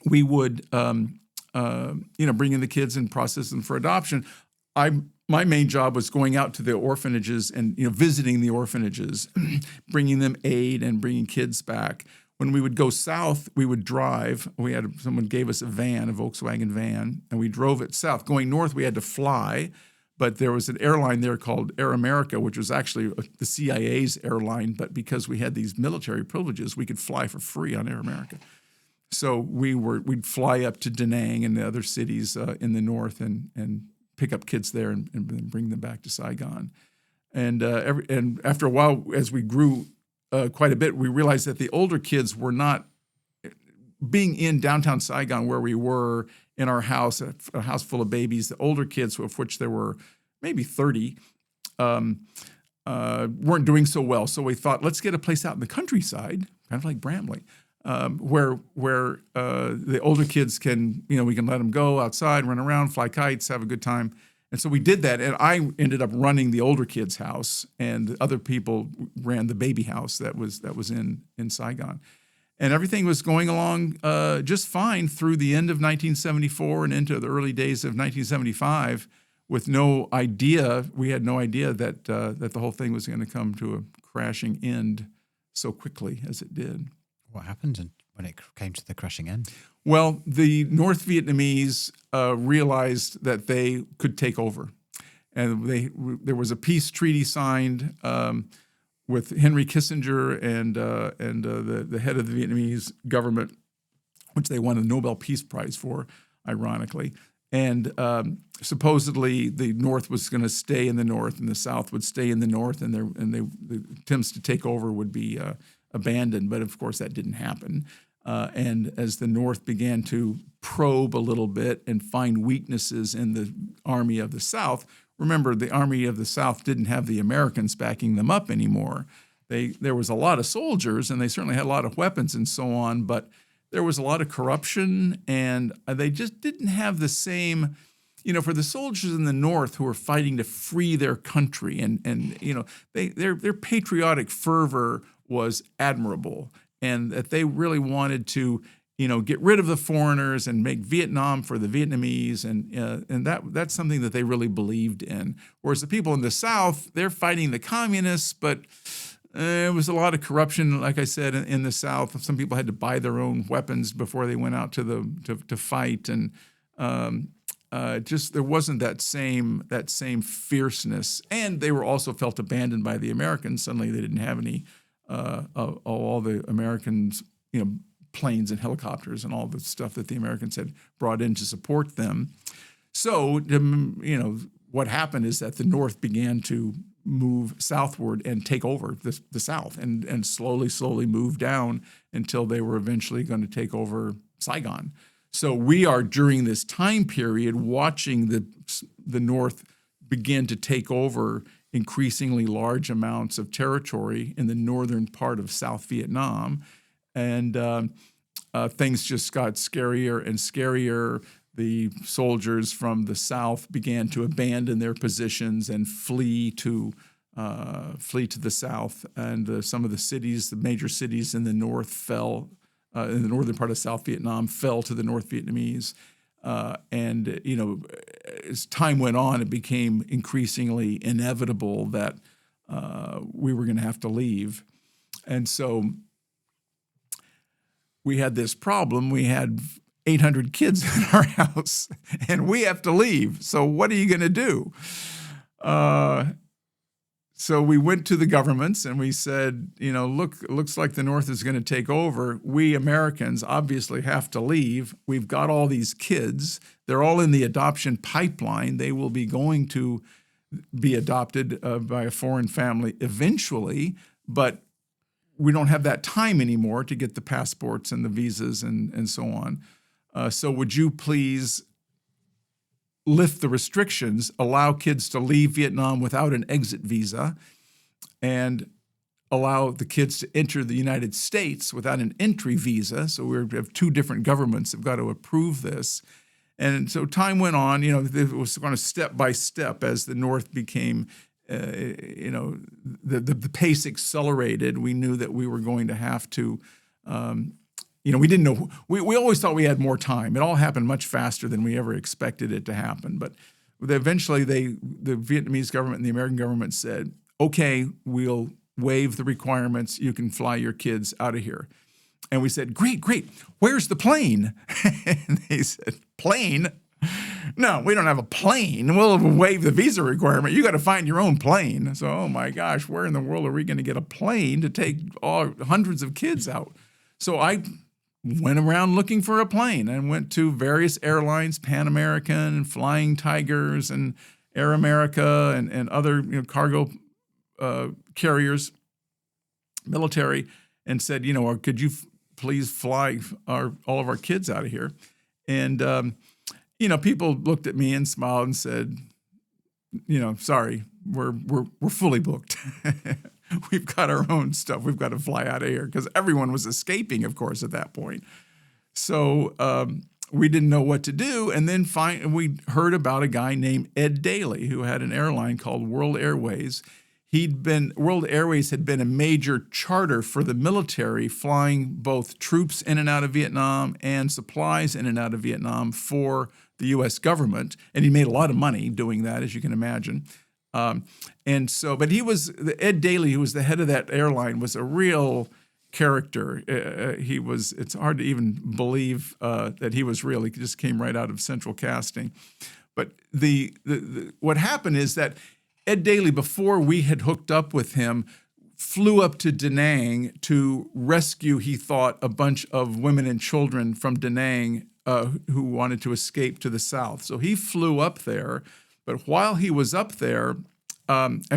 we would, bring in the kids and process them for adoption. My main job was going out to the orphanages and visiting the orphanages, bringing them aid and bringing kids back. When we would go south, we would drive. Someone gave us a Volkswagen van, and we drove it south. Going north, we had to fly. But there was an airline there called Air America, which was actually the CIA's airline. But because we had these military privileges, we could fly for free on Air America. So we'd fly up to Da Nang and the other cities in the north and pick up kids there and bring them back to Saigon. And after a while, as we grew quite a bit, we realized that the older kids were not being in downtown Saigon where we were in our house, a house full of babies. The older kids, of which there were maybe 30, weren't doing so well. So we thought, let's get a place out in the countryside, kind of like Bramley, where the older kids can, we can let them go outside, run around, fly kites, have a good time. And so we did that, and I ended up running the older kids' house, and other people ran the baby house that was in Saigon. And everything was going along just fine through the end of 1974 and into the early days of 1975, with no idea. We had no idea that the whole thing was going to come to a crashing end so quickly as it did. What happened when it came to the crashing end? Well, the North Vietnamese realized that they could take over, and there was a peace treaty signed with Henry Kissinger and the head of the Vietnamese government, which they won a Nobel Peace Prize for, ironically. And supposedly the North was going to stay in the North, and the South would stay in the North, and the attempts to take over would be abandoned. But of course, that didn't happen. And as the North began to probe a little bit and find weaknesses in the Army of the South, remember, the Army of the South didn't have the Americans backing them up anymore. There was a lot of soldiers, and they certainly had a lot of weapons and so on, but there was a lot of corruption, and they just didn't have the same, for the soldiers in the North who were fighting to free their country, and their patriotic fervor was admirable, and that they really wanted to, get rid of the foreigners and make Vietnam for the Vietnamese, and that's something that they really believed in. Whereas the people in the South, they're fighting the communists, but there was a lot of corruption, like I said, in the South. Some people had to buy their own weapons before they went out to fight, and just there wasn't that same fierceness. And they were also felt abandoned by the Americans. Suddenly, they didn't have any all the Americans, planes and helicopters and all the stuff that the Americans had brought in to support them. So, what happened is that the North began to move southward and take over the South, and slowly move down until they were eventually going to take over Saigon. So we are, during this time period, watching the North begin to take over increasingly large amounts of territory in the northern part of South Vietnam. And things just got scarier and scarier. The soldiers from the South began to abandon their positions and flee to the South, and some of the major cities in the North fell. In the northern part of South Vietnam, fell to the North Vietnamese, and as time went on, it became increasingly inevitable that we were going to have to leave, and so we had this problem. We had 800 kids in our house, and we have to leave. So what are you going to do? So we went to the governments and we said, look, it looks like the North is going to take over. We Americans obviously have to leave. We've got all these kids. They're all in the adoption pipeline. They will be going to be adopted by a foreign family eventually, but we don't have that time anymore to get the passports and the visas and so on. So would you please lift the restrictions, allow kids to leave Vietnam without an exit visa, and allow the kids to enter the United States without an entry visa? So we have two different governments that have got to approve this. And so time went on, it was kind of step by step as the North became, the pace accelerated. We knew that we were going to have to, we didn't know. We always thought we had more time. It all happened much faster than we ever expected it to happen. But eventually, the Vietnamese government and the American government said, "Okay, we'll waive the requirements. You can fly your kids out of here." And we said, "Great. Where's the plane?" And they said, "Plane? No, we don't have a plane. We'll waive the visa requirement. You got to find your own plane." So, oh my gosh, where in the world are we going to get a plane to take hundreds of kids out? So I went around looking for a plane and went to various airlines, Pan American and Flying Tigers and Air America and other cargo carriers, military, and said, could you please fly all of our kids out of here? And people looked at me and smiled and said, sorry, we're fully booked. We've got our own stuff. We've got to fly out of here, because everyone was escaping, of course, at that point. So we didn't know what to do. And then we heard about a guy named Ed Daly, who had an airline called World Airways. World Airways had been a major charter for the military, flying both troops in and out of Vietnam and supplies in and out of Vietnam for the U.S. government. And he made a lot of money doing that, as you can imagine. But Ed Daly, who was the head of that airline, was a real character. It's hard to even believe that he was real. He just came right out of central casting. But what happened is that Ed Daly, before we had hooked up with him, flew up to Da Nang to rescue, he thought, a bunch of women and children from Da Nang who wanted to escape to the south. So he flew up there, but while he was up there,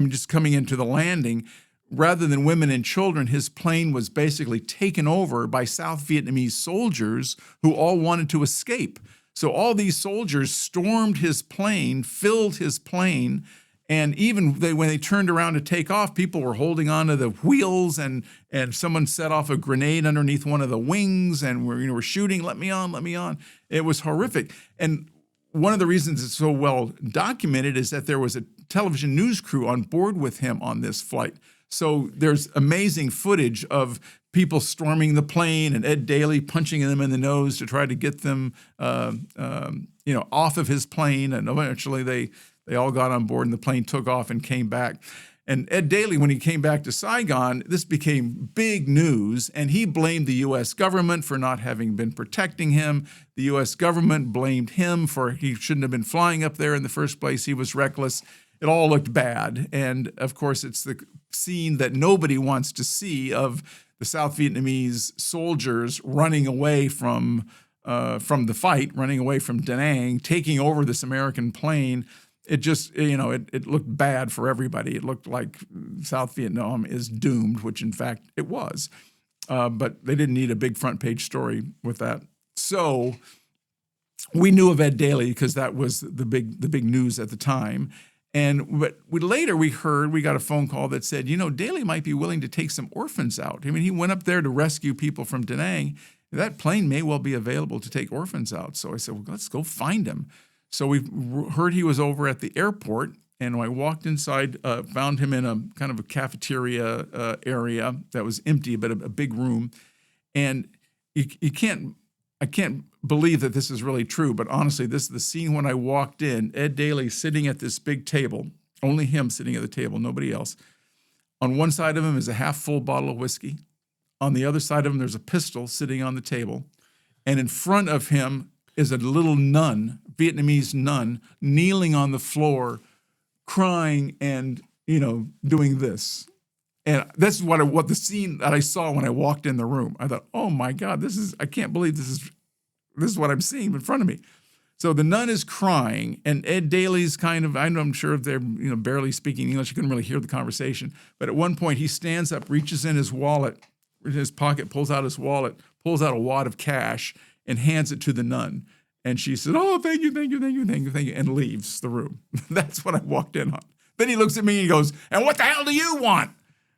just coming into the landing, rather than women and children, his plane was basically taken over by South Vietnamese soldiers who all wanted to escape. So all these soldiers stormed his plane, filled his plane, and even when they turned around to take off, people were holding onto the wheels, and someone set off a grenade underneath one of the wings, and were shooting, let me on, let me on. It was horrific. And one of the reasons it's so well documented is that there was a television news crew on board with him on this flight. So there's amazing footage of people storming the plane and Ed Daly punching them in the nose to try to get them, off of his plane. And eventually they all got on board and the plane took off and came back. And Ed Daly, when he came back to Saigon, this became big news, and he blamed the U.S. government for not having been protecting him. The U.S. government blamed him for he shouldn't have been flying up there in the first place. He was reckless. It all looked bad. And, of course, it's the scene that nobody wants to see of the South Vietnamese soldiers running away from the fight, running away from Da Nang, taking over this American plane. It just, it looked bad for everybody. It looked like South Vietnam is doomed, which in fact it was. But they didn't need a big front page story with that. So we knew of Ed Daly because that was the big news at the time. But later we got a phone call that said, Daly might be willing to take some orphans out. I mean, he went up there to rescue people from Da Nang. That plane may well be available to take orphans out. So I said, well, let's go find him. So we heard he was over at the airport, and when I walked inside, found him in a kind of a cafeteria area that was empty, but a big room. And I can't believe that this is really true, but honestly, this is the scene when I walked in. Ed Daly sitting at this big table, only him sitting at the table, nobody else. On one side of him is a half-full bottle of whiskey. On the other side of him, there's a pistol sitting on the table. And in front of him is a little nun, Vietnamese nun, kneeling on the floor, crying and, doing this. And that's what the scene that I saw when I walked in the room. I thought, oh my God, I can't believe this is what I'm seeing in front of me. So the nun is crying, and Ed Daly's I'm sure they're barely speaking English. You couldn't really hear the conversation. But at one point he stands up, reaches in his wallet, in his pocket, pulls out his wallet, pulls out a wad of cash, and hands it to the nun. And she said, oh, thank you, and leaves the room. That's what I walked in on. Then he looks at me and he goes, and what the hell do you want?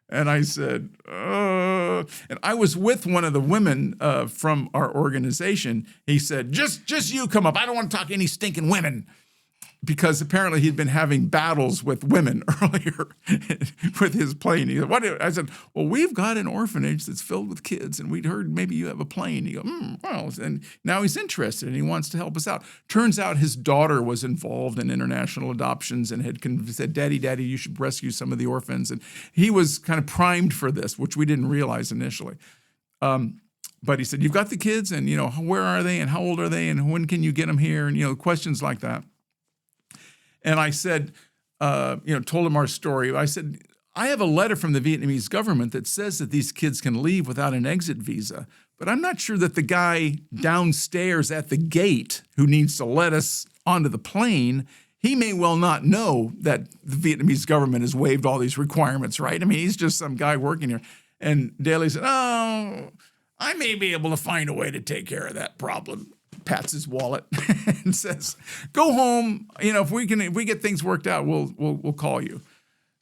And I said, and I was with one of the women from our organization. He said, just you come up. I don't want to talk to any stinking women. Because apparently he'd been having battles with women earlier with his plane. He said, what? I said, well, we've got an orphanage that's filled with kids, and we'd heard maybe you have a plane. He goes, well, and now he's interested, and he wants to help us out. Turns out his daughter was involved in international adoptions and had said, Daddy, you should rescue some of the orphans. And he was kind of primed for this, which we didn't realize initially. But he said, you've got the kids, and, where are they, and how old are they, and when can you get them here, and, questions like that. And I said, told him our story. I said, I have a letter from the Vietnamese government that says that these kids can leave without an exit visa, but I'm not sure that the guy downstairs at the gate who needs to let us onto the plane, he may well not know that the Vietnamese government has waived all these requirements, right? I mean, he's just some guy working here. And Daly said, oh, I may be able to find a way to take care of that problem. Pats his wallet and says, go home. If we get things worked out, we'll call you.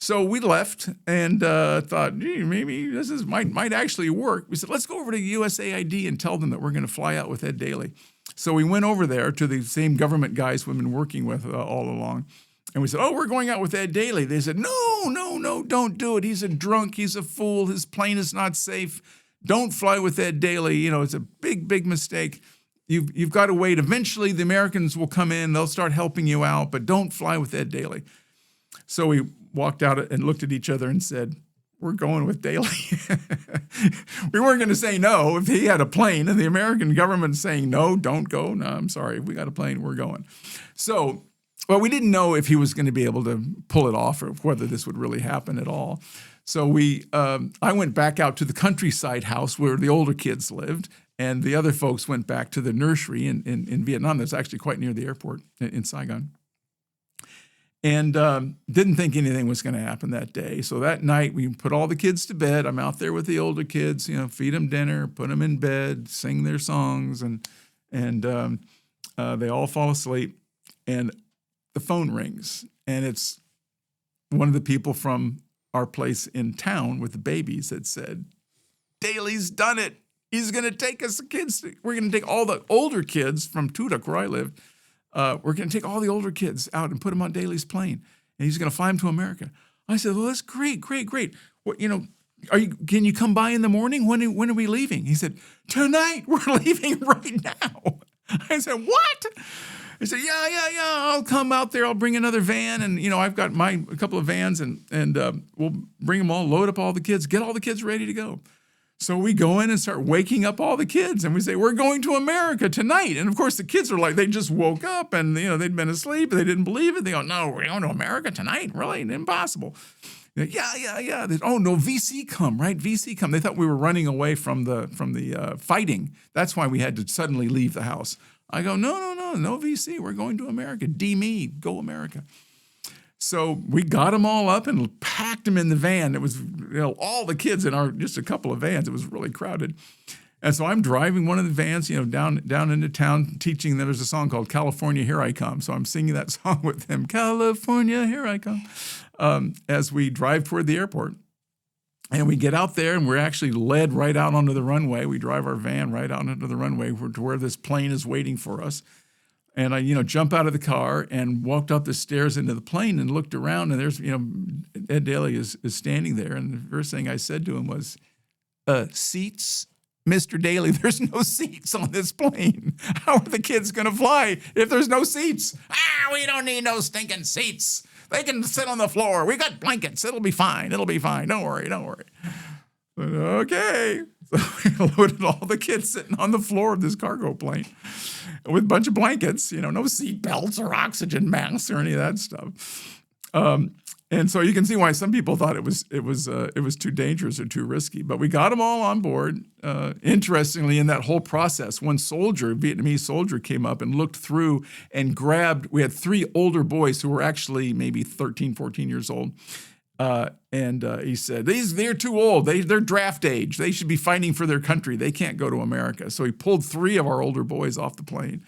So we left and thought, gee, maybe this might actually work. We said, let's go over to USAID and tell them that we're going to fly out with Ed Daly. So we went over there to the same government guys we've been working with all along. And we said, oh, we're going out with Ed Daly. They said, no, don't do it. He's a drunk. He's a fool. His plane is not safe. Don't fly with Ed Daly. It's a big mistake. You've got to wait. Eventually, the Americans will come in. They'll start helping you out, but don't fly with Ed Daly. So we walked out and looked at each other and said, we're going with Daly. We weren't going to say no if he had a plane, and the American government saying, no, don't go. No, I'm sorry. If we got a plane, we're going. So, well, we didn't know if he was going to be able to pull it off or whether this would really happen at all. So I went back out to the countryside house where the older kids lived, And the other folks went back to the nursery in Vietnam. That's actually quite near the airport in Saigon. And didn't think anything was going to happen that day. So that night, we put all the kids to bed. I'm out there with the older kids, feed them dinner, put them in bed, sing their songs, and they all fall asleep. And the phone rings, and it's one of the people from our place in town with the babies that said, Daly's done it. He's going to take us kids. We're going to take all the older kids from Tudak, where I live. We're going to take all the older kids out and put them on Daly's plane, and he's going to fly them to America. I said, well, that's great. What, can you come by in the morning? When are we leaving? He said, tonight. We're leaving right now. I said, what? I said, yeah. I'll come out there. I'll bring another van, and I've got a couple of vans, and we'll bring them all, load up all the kids, get all the kids ready to go. So we go in and start waking up all the kids, and we say, we're going to America tonight. And of course, the kids are like, they just woke up, and they'd been asleep, and they didn't believe it. They go, no, we're going to America tonight? Really? Impossible. Yeah. Oh, no, VC come, right? VC come. They thought we were running away from the fighting. That's why we had to suddenly leave the house. I go, no VC. We're going to America. D-me, go America. So we got them all up and packed them in the van. It was all the kids in just a couple of vans. It was really crowded. And so I'm driving one of the vans, down into town, teaching them. There's a song called California, Here I Come. So I'm singing that song with them, California, Here I Come, as we drive toward the airport. And we get out there, and we're actually led right out onto the runway. We drive our van right out onto the runway to where this plane is waiting for us. And I, jump out of the car and walked up the stairs into the plane and looked around, and there's, Ed Daly is standing there. And the first thing I said to him was, seats? Mr. Daly, there's no seats on this plane. How are the kids going to fly if there's no seats? We don't need no stinking seats. They can sit on the floor. We got blankets. It'll be fine. Don't worry. But, okay. So we loaded all the kids sitting on the floor of this cargo plane with a bunch of blankets, no seat belts or oxygen masks or any of that stuff. And so you can see why some people thought it was too dangerous or too risky. But we got them all on board. Interestingly, in that whole process, one Vietnamese soldier, came up and looked through and grabbed. We had 3 older boys who were actually maybe 13, 14 years old. And he said, they're too old. They're draft age. They should be fighting for their country. They can't go to America. So he pulled 3 of our older boys off the plane.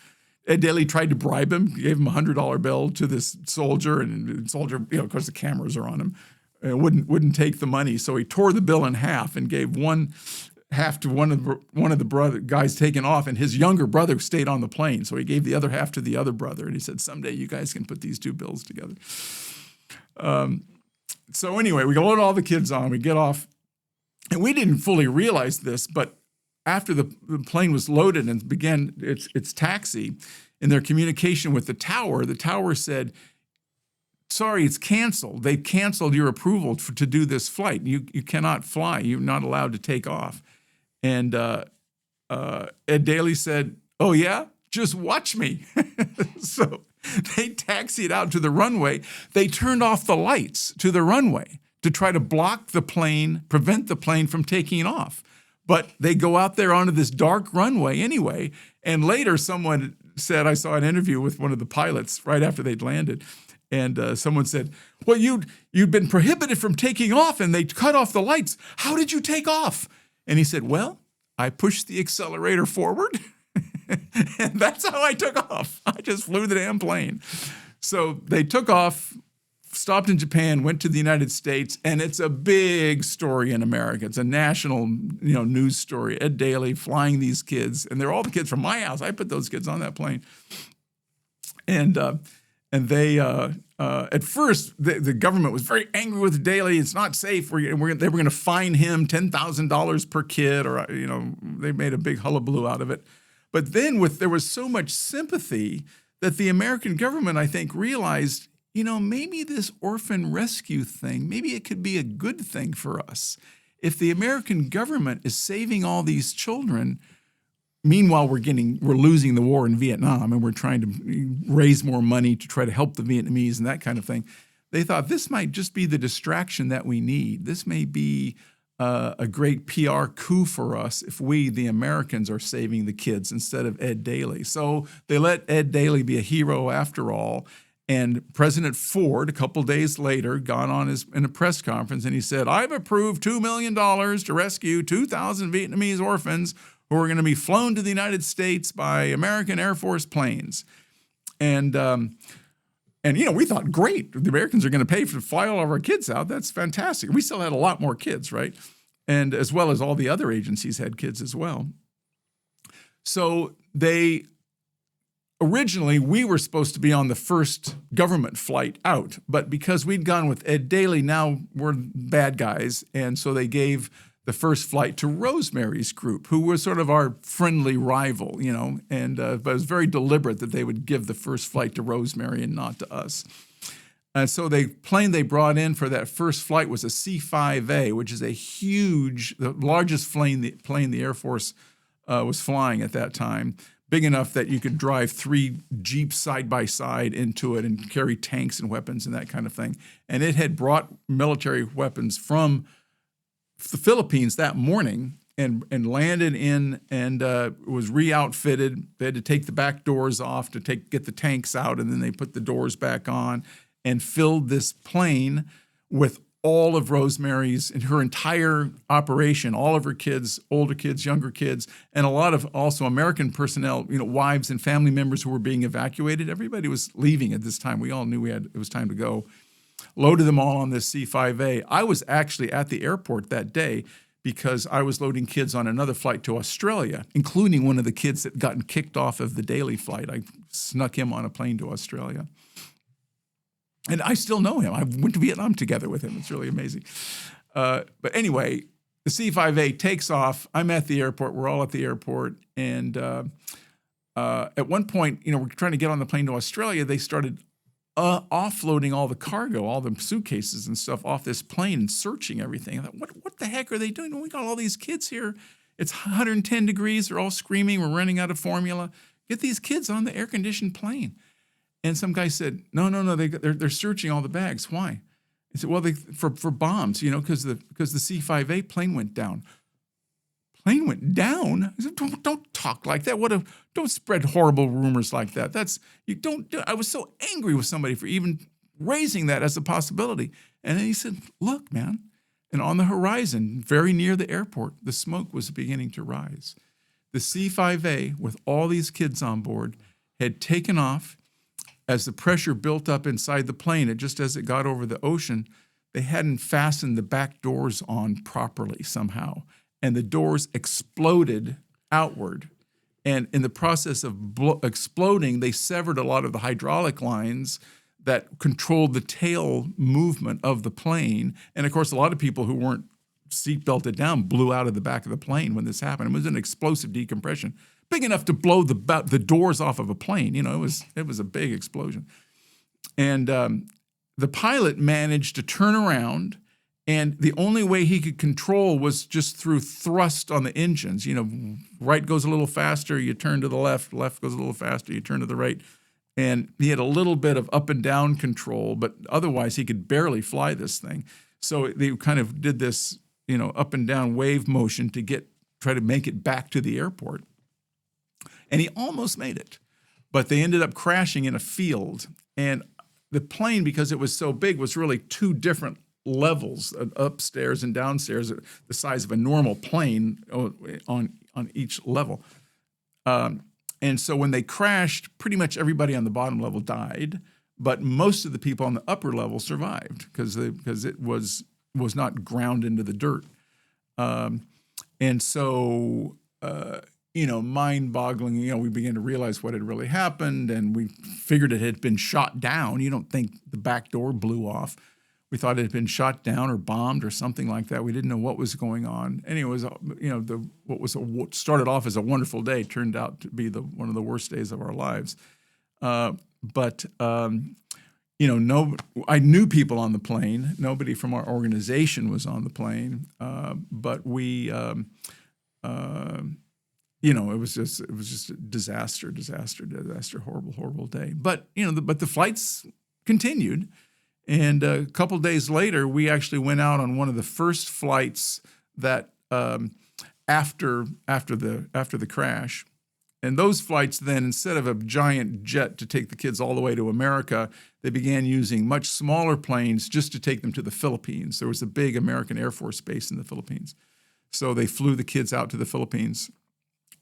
Ed Daly tried to bribe him, gave him a $100 bill to this soldier, and the soldier, of course, the cameras are on him, wouldn't take the money. So he tore the bill in half and gave one half to one of the guys taken off, and his younger brother stayed on the plane. So he gave the other half to the other brother, and he said, someday you guys can put these 2 bills together. So anyway, we load all the kids on, we get off, and we didn't fully realize this, but after the plane was loaded and began its taxi, in their communication with the tower said, sorry, it's canceled. They've canceled your approval to do this flight. You cannot fly. You're not allowed to take off. And Ed Daly said, oh, yeah? Just watch me. So they taxied out to the runway. They turned off the lights to the runway to try to block the plane, prevent the plane from taking off. But they go out there onto this dark runway anyway. And later someone said, I saw an interview with one of the pilots right after they'd landed. And someone said, well, you'd been prohibited from taking off, and they cut off the lights. How did you take off? And he said, well, I pushed the accelerator forward. And that's how I took off. I just flew the damn plane. So they took off, stopped in Japan, went to the United States, and it's a big story in America. It's a national, news story. Ed Daly flying these kids, and they're all the kids from my house. I put those kids on that plane. And they, at first, the government was very angry with Daly. It's not safe. They were going to fine him $10,000 per kid, or they made a big hullabaloo out of it. But then there was so much sympathy that the American government, I think, realized, maybe this orphan rescue thing, maybe it could be a good thing for us. If the American government is saving all these children, meanwhile we're losing the war in Vietnam, and we're trying to raise more money to try to help the Vietnamese and that kind of thing, they thought this might just be the distraction that we need. This may be a great PR coup for us if we, the Americans, are saving the kids instead of Ed Daly. So they let Ed Daly be a hero after all. And President Ford, a couple days later, got on in a press conference and he said, "I've approved $2 million to rescue 2,000 Vietnamese orphans who are going to be flown to the United States by American Air Force planes." And we thought, great, the Americans are going to pay to fly all of our kids out. That's fantastic. We still had a lot more kids, right? And as well as all the other agencies had kids as well. So originally, we were supposed to be on the first government flight out, but because we'd gone with Ed Daly, now we're bad guys. And so they gave the first flight to Rosemary's group, who was sort of our friendly rival, but it was very deliberate that they would give the first flight to Rosemary and not to us. And so the plane they brought in for that first flight was a C-5A, which is the largest plane the Air Force was flying at that time, big enough that you could drive 3 Jeeps side by side into it and carry tanks and weapons and that kind of thing. And it had brought military weapons from the Philippines that morning and landed in and was re-outfitted. They had to take the back doors off to get the tanks out, and then they put the doors back on and filled this plane with all of Rosemary's and her entire operation, all of her kids, older kids, younger kids, and a lot of also American personnel, wives and family members who were being evacuated. Everybody was leaving at this time. We all knew it was time to go. Loaded them all on this C-5A. I was actually at the airport that day because I was loading kids on another flight to Australia, including one of the kids that gotten kicked off of the Daly flight. I snuck him on a plane to Australia. And I still know him. I went to Vietnam together with him. It's really amazing. But anyway, the C-5A takes off. I'm at the airport. We're all at the airport. And at one point, we're trying to get on the plane to Australia. They started offloading all the cargo, all the suitcases and stuff off this plane and searching everything. I thought, what the heck are they doing? We got all these kids here. It's 110 degrees. They're all screaming. We're running out of formula. Get these kids on the air-conditioned plane. And some guy said, no, they're searching all the bags. Why? He said, well, for bombs, because the C-5A plane went down. Plane went down? I said, don't talk like that. Don't spread horrible rumors like that. I was so angry with somebody for even raising that as a possibility. And then he said, look, man. And on the horizon, very near the airport, the smoke was beginning to rise. The C-5A, with all these kids on board, had taken off. As the pressure built up inside the plane, just as it got over the ocean, they hadn't fastened the back doors on properly somehow. And the doors exploded outward. And in the process of exploding, they severed a lot of the hydraulic lines that controlled the tail movement of the plane. And of course, a lot of people who weren't seat belted down blew out of the back of the plane when this happened. It was an explosive decompression, big enough to blow the doors off of a plane. It was a big explosion. And the pilot managed to turn around, and the only way he could control was just through thrust on the engines. Right goes a little faster, you turn to the left, left goes a little faster, you turn to the right. And he had a little bit of up and down control, but otherwise he could barely fly this thing. So they kind of did this, up and down wave motion to try to make it back to the airport. And he almost made it, but they ended up crashing in a field. And the plane, because it was so big, was really 2 different levels, upstairs and downstairs, the size of a normal plane on each level. And so when they crashed, pretty much everybody on the bottom level died, but most of the people on the upper level survived because it was not ground into the dirt. And so, mind-boggling, we began to realize what had really happened, and we figured it had been shot down. You don't think the back door blew off. We thought it had been shot down or bombed or something like that. We didn't know what was going on. Anyway, what started off as a wonderful day turned out to be one of the worst days of our lives. I knew people on the plane. Nobody from our organization was on the plane, but we, it was just a disaster, horrible day. But but the flights continued. And a couple days later, we actually went out on one of the first flights that after the crash. And those flights then, instead of a giant jet to take the kids all the way to America, they began using much smaller planes just to take them to the Philippines. There was a big American Air Force base in the Philippines. So they flew the kids out to the Philippines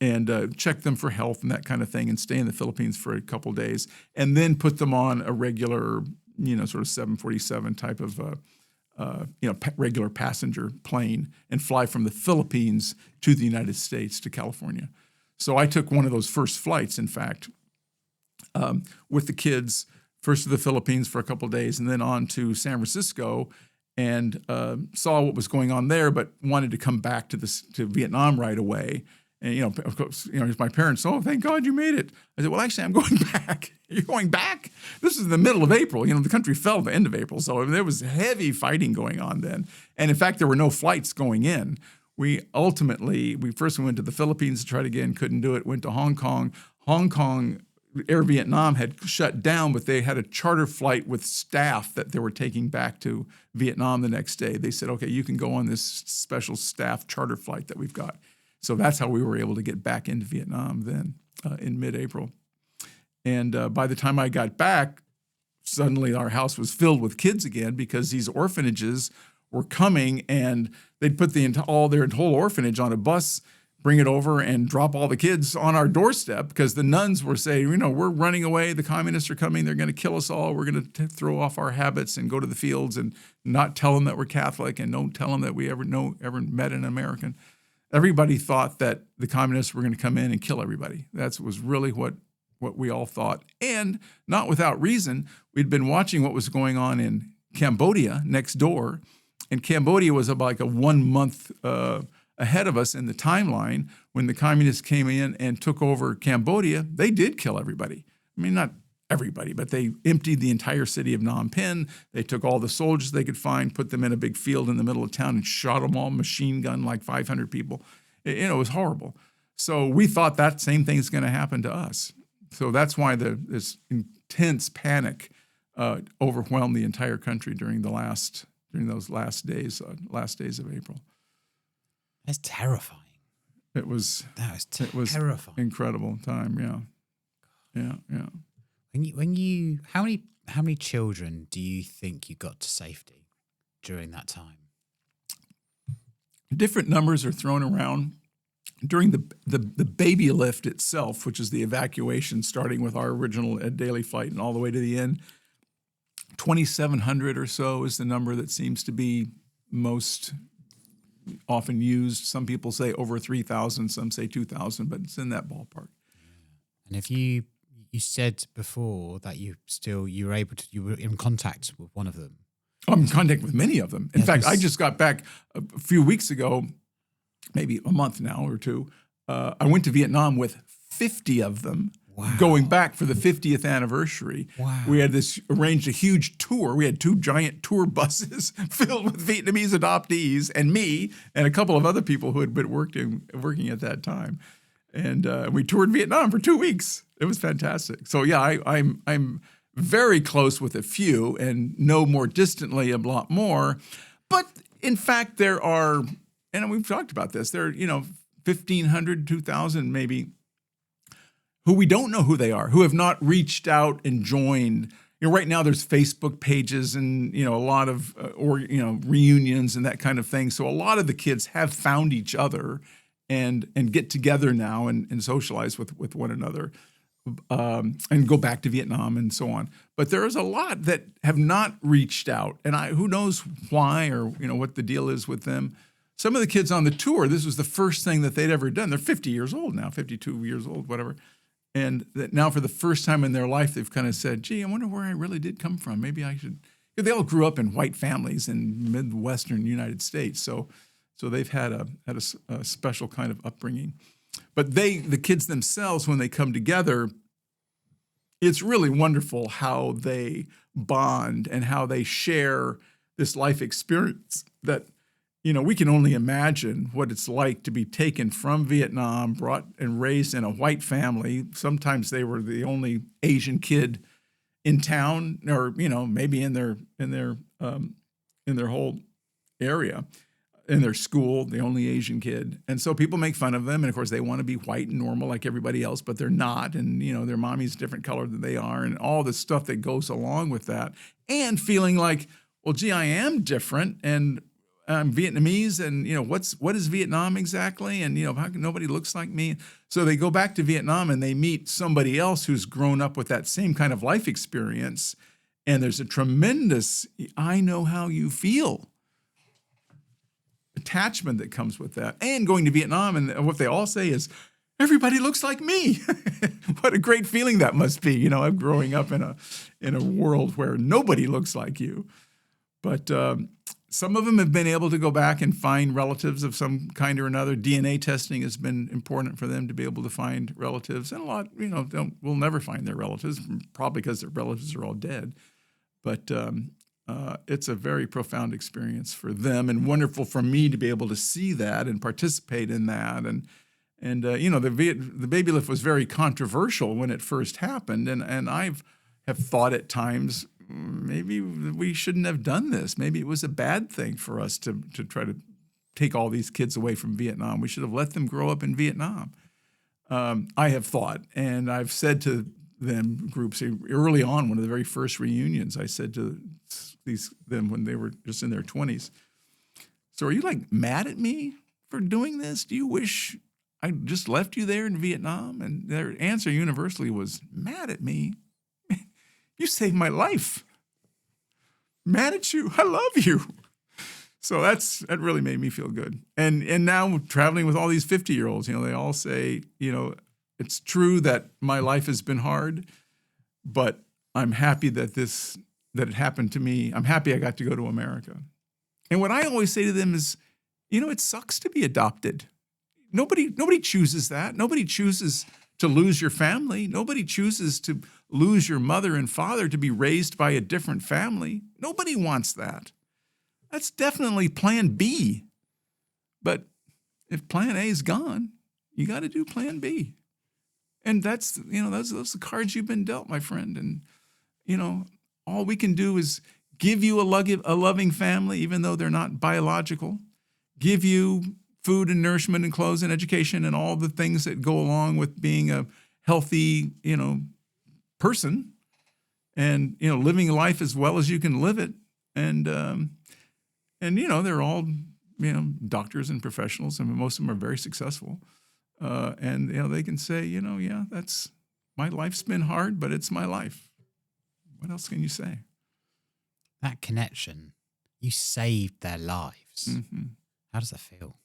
and checked them for health and that kind of thing and stay in the Philippines for a couple of days and then put them on a regular, sort of 747 type of, regular passenger plane and fly from the Philippines to the United States to California. So I took one of those first flights, in fact, with the kids, first to the Philippines for a couple of days and then on to San Francisco and saw what was going on there, but wanted to come back to Vietnam right away. And, of course, my parents, oh, thank God you made it. I said, well, actually, I'm going back. You're going back? This is the middle of April. The country fell at the end of April. So there was heavy fighting going on then. And in fact, there were no flights going in. We first went to the Philippines to try it again, couldn't do it, went to Hong Kong. Hong Kong, Air Vietnam had shut down, but they had a charter flight with staff that they were taking back to Vietnam the next day. They said, okay, you can go on this special staff charter flight that we've got. So that's how we were able to get back into Vietnam then in mid-April. And by the time I got back, suddenly our house was filled with kids again because these orphanages were coming and they'd put their whole orphanage on a bus, bring it over and drop all the kids on our doorstep because the nuns were saying, we're running away. The communists are coming. They're going to kill us all. We're going to throw off our habits and go to the fields and not tell them that we're Catholic and don't tell them that we ever met an American. Everybody thought that the communists were going to come in and kill everybody. That was really what we all thought. And not without reason, we'd been watching what was going on in Cambodia next door. And Cambodia was about like a 1 month ahead of us in the timeline. When the communists came in and took over Cambodia, they did kill everybody. I mean, not everybody, but they emptied the entire city of Phnom Penh. They took all the soldiers they could find, put them in a big field in the middle of town and shot them all, machine gun like 500 people. It was horrible. So we thought that same thing is going to happen to us. So that's why this intense panic overwhelmed the entire country during those last days of April. That's terrifying. It was terrifying. Incredible time. Yeah. How many children do you think you got to safety during that time? Different numbers are thrown around. During the Babylift itself, which is the evacuation, starting with our original Ed Daly flight and all the way to the end, 2,700 or so is the number that seems to be most often used. Some people say over 3,000, some say 2,000, but it's in that ballpark. And if you said before that you were in contact with one of them. I'm in contact with many of them. In fact, I just got back a few weeks ago, maybe a month now or two. I went to Vietnam with 50 of them. Wow. Going back for the 50th anniversary. Wow. We had arranged a huge tour. We had 2 giant tour buses filled with Vietnamese adoptees and me and a couple of other people who had been working at that time. And we toured Vietnam for 2 weeks. It was fantastic. So yeah, I'm very close with a few and know more distantly a lot more. But in fact, there are, and we've talked about this, there are, 1,500, 2,000 maybe, who we don't know who they are, who have not reached out and joined. Right now there's Facebook pages and, a lot of, reunions and that kind of thing. So a lot of the kids have found each other and get together now and socialize with one another and go back to Vietnam and so on. But there is a lot that have not reached out, and who knows why or what the deal is with them. Some of the kids on the tour, this was the first thing that they'd ever done. They're 50 years old now, 52 years old, whatever. And that now for the first time in their life, they've kind of said, gee, I wonder where I really did come from. Maybe I should. They all grew up in white families in Midwestern United States. So they've had a special kind of upbringing. But the kids themselves, when they come together, it's really wonderful how they bond and how they share this life experience that, we can only imagine what it's like to be taken from Vietnam, brought and raised in a white family. Sometimes they were the only Asian kid in town, or maybe in their whole area. in their school, the only Asian kid. And so people make fun of them. And of course, they want to be white and normal like everybody else, but they're not. And, their mommy's a different color than they are, and all the stuff that goes along with that. And feeling like, well, gee, I am different, and I'm Vietnamese, and, what is Vietnam exactly? And, how come nobody looks like me? So they go back to Vietnam and they meet somebody else who's grown up with that same kind of life experience. And there's a tremendous, I know how you feel attachment that comes with that. And going to Vietnam, and what they all say is, everybody looks like me. What a great feeling that must be, of growing up in a world where nobody looks like you. But some of them have been able to go back and find relatives of some kind or another. DNA testing has been important for them to be able to find relatives. And a lot, will never find their relatives, probably because their relatives are all dead. But it's a very profound experience for them, and wonderful for me to be able to see that and participate in that. And the Babylift was very controversial when it first happened, and have thought at times, maybe we shouldn't have done this. Maybe it was a bad thing for us to try to take all these kids away from Vietnam. We should have let them grow up in Vietnam. I have thought, and I've said to them groups early on, one of the very first reunions, I said to them when they were just in their 20s, so are you mad at me for doing this? Do you wish I just left you there in Vietnam? And their answer universally was, mad at me? You saved my life. Mad at you? I love you. So that really made me feel good. And now traveling with all these 50-year-olds, they all say, it's true that my life has been hard, but I'm happy that it happened to me. I'm happy I got to go to America. And what I always say to them is, it sucks to be adopted. Nobody chooses that. Nobody chooses to lose your family. Nobody chooses to lose your mother and father, to be raised by a different family. Nobody wants that. That's definitely plan B. But if plan A is gone, you got to do plan B. And that's, those are the cards you've been dealt, my friend. And, all we can do is give you a loving family, even though they're not biological, give you food and nourishment and clothes and education and all the things that go along with being a healthy, person, and, living life as well as you can live it. And they're all, doctors and professionals. I mean, most of them are very successful. And, they can say, yeah, that's, my life's been hard, but it's my life. What else can you say? That connection, you saved their lives. Mm-hmm. How does that feel?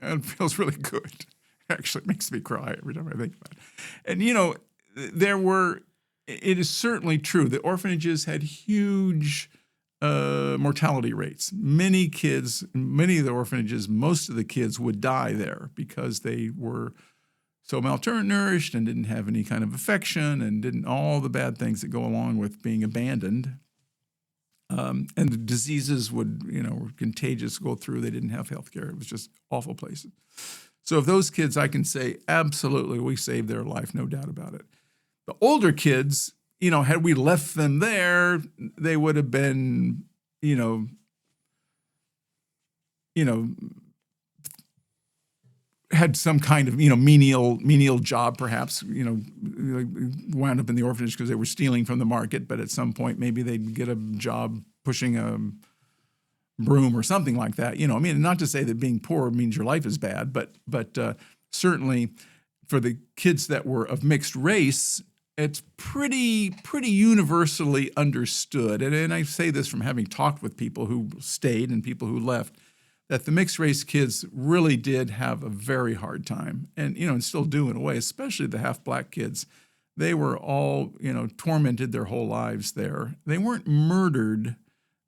It feels really good. Actually, it makes me cry every time I think about it. And, it is certainly true that orphanages had huge mortality rates. Many of the orphanages, most of the kids would die there because they were so malnourished and didn't have any kind of affection and didn't all the bad things that go along with being abandoned. And the diseases were contagious, go through. They didn't have health care. It was just awful places. So of those kids, I can say, absolutely, we saved their life, no doubt about it. The older kids, had we left them there, they would have been, had some kind of, menial job, perhaps, wound up in the orphanage because they were stealing from the market. But at some point, maybe they'd get a job pushing a broom or something like that. Not to say that being poor means your life is bad, but certainly for the kids that were of mixed race, it's pretty universally understood. And I say this from having talked with people who stayed and people who left, that the mixed race kids really did have a very hard time, and still do in a way, especially the half black kids. They were all, tormented their whole lives there. They weren't murdered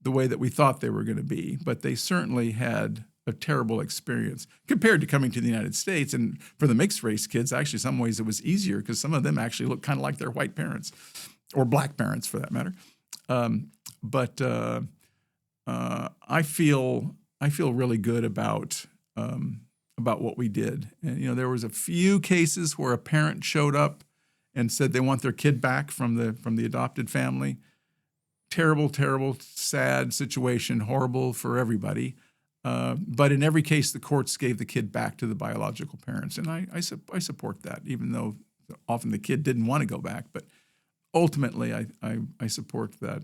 the way that we thought they were going to be, but they certainly had a terrible experience compared to coming to the United States. And for the mixed race kids, actually, in some ways it was easier because some of them actually looked kind of like their white parents or black parents for that matter. But I feel really good about what we did. And there was a few cases where a parent showed up and said they want their kid back from the adopted family. Terrible, sad situation, horrible for everybody. But in every case, the courts gave the kid back to the biological parents. And I support that, even though often the kid didn't want to go back. But ultimately, I support that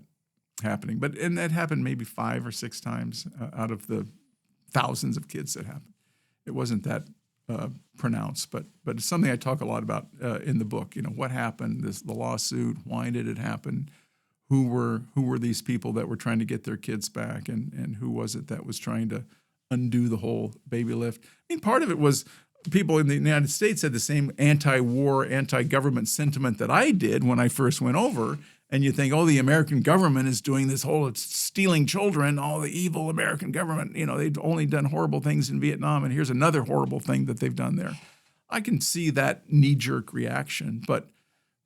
happening. And that happened maybe 5 or 6 times out of the thousands of kids that happened. It wasn't that pronounced, but it's something I talk a lot about in the book. What happened, the lawsuit, why did it happen? Who were these people that were trying to get their kids back, and who was it that was trying to undo the whole baby lift? I mean, part of it was people in the United States had the same anti-war, anti-government sentiment that I did when I first went over. And you think, oh, the American government is doing this whole stealing children, all the evil American government. They've only done horrible things in Vietnam, and here's another horrible thing that they've done there. I can see that knee-jerk reaction, but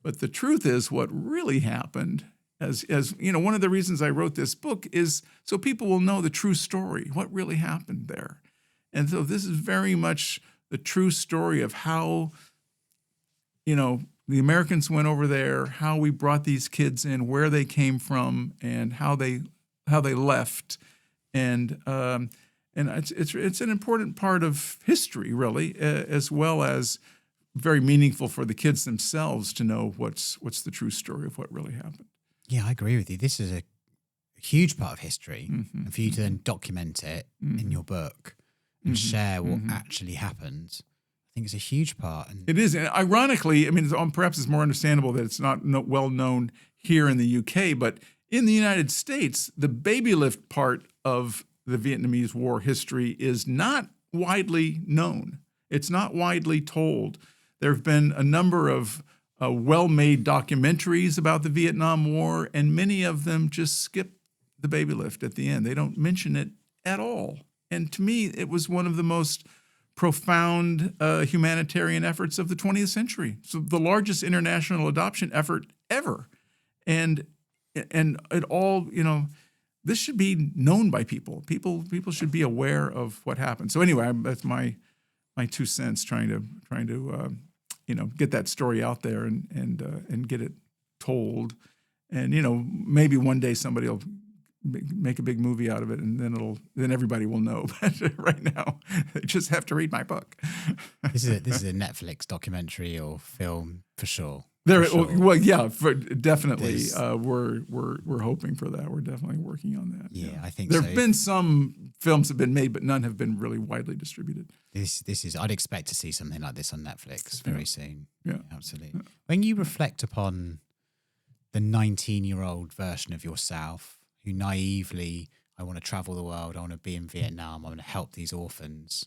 the truth is, what really happened, as one of the reasons I wrote this book is so people will know the true story, what really happened there. And so this is very much the true story of how, the Americans went over there, how we brought these kids in, where they came from, and how they left, and it's an important part of history, really, as well as very meaningful for the kids themselves to know what's the true story of what really happened. Yeah, I agree with you. This is a huge part of history, and for you to then document it in your book and share what actually happened. I think it's a huge part. It is. And ironically, I mean, perhaps it's more understandable that it's not well known here in the UK, but in the United States, the baby lift part of the Vietnamese War history is not widely known. It's not widely told. There have been a number of well-made documentaries about the Vietnam War, and many of them just skip the baby lift at the end. They don't mention it at all. And to me, it was one of the most profound humanitarian efforts of the 20th century. So the largest international adoption effort ever. And it all, this should be known by people. People should be aware of what happened. So anyway, that's my 2 cents trying to get that story out there and get it told. And, maybe one day somebody will make a big movie out of it, and then everybody will know. But right now, they just have to read my book. This is a Netflix documentary or film for sure. Well, yeah, definitely. We're hoping for that. We're definitely working on that. Yeah, I think there have been some films have been made, but none have been really widely distributed. This is. I'd expect to see something like this on Netflix very soon. Yeah, absolutely. Yeah. When you reflect upon the 19-year-old version of yourself, who naively, I want to travel the world, I want to be in Vietnam, I want to help these orphans,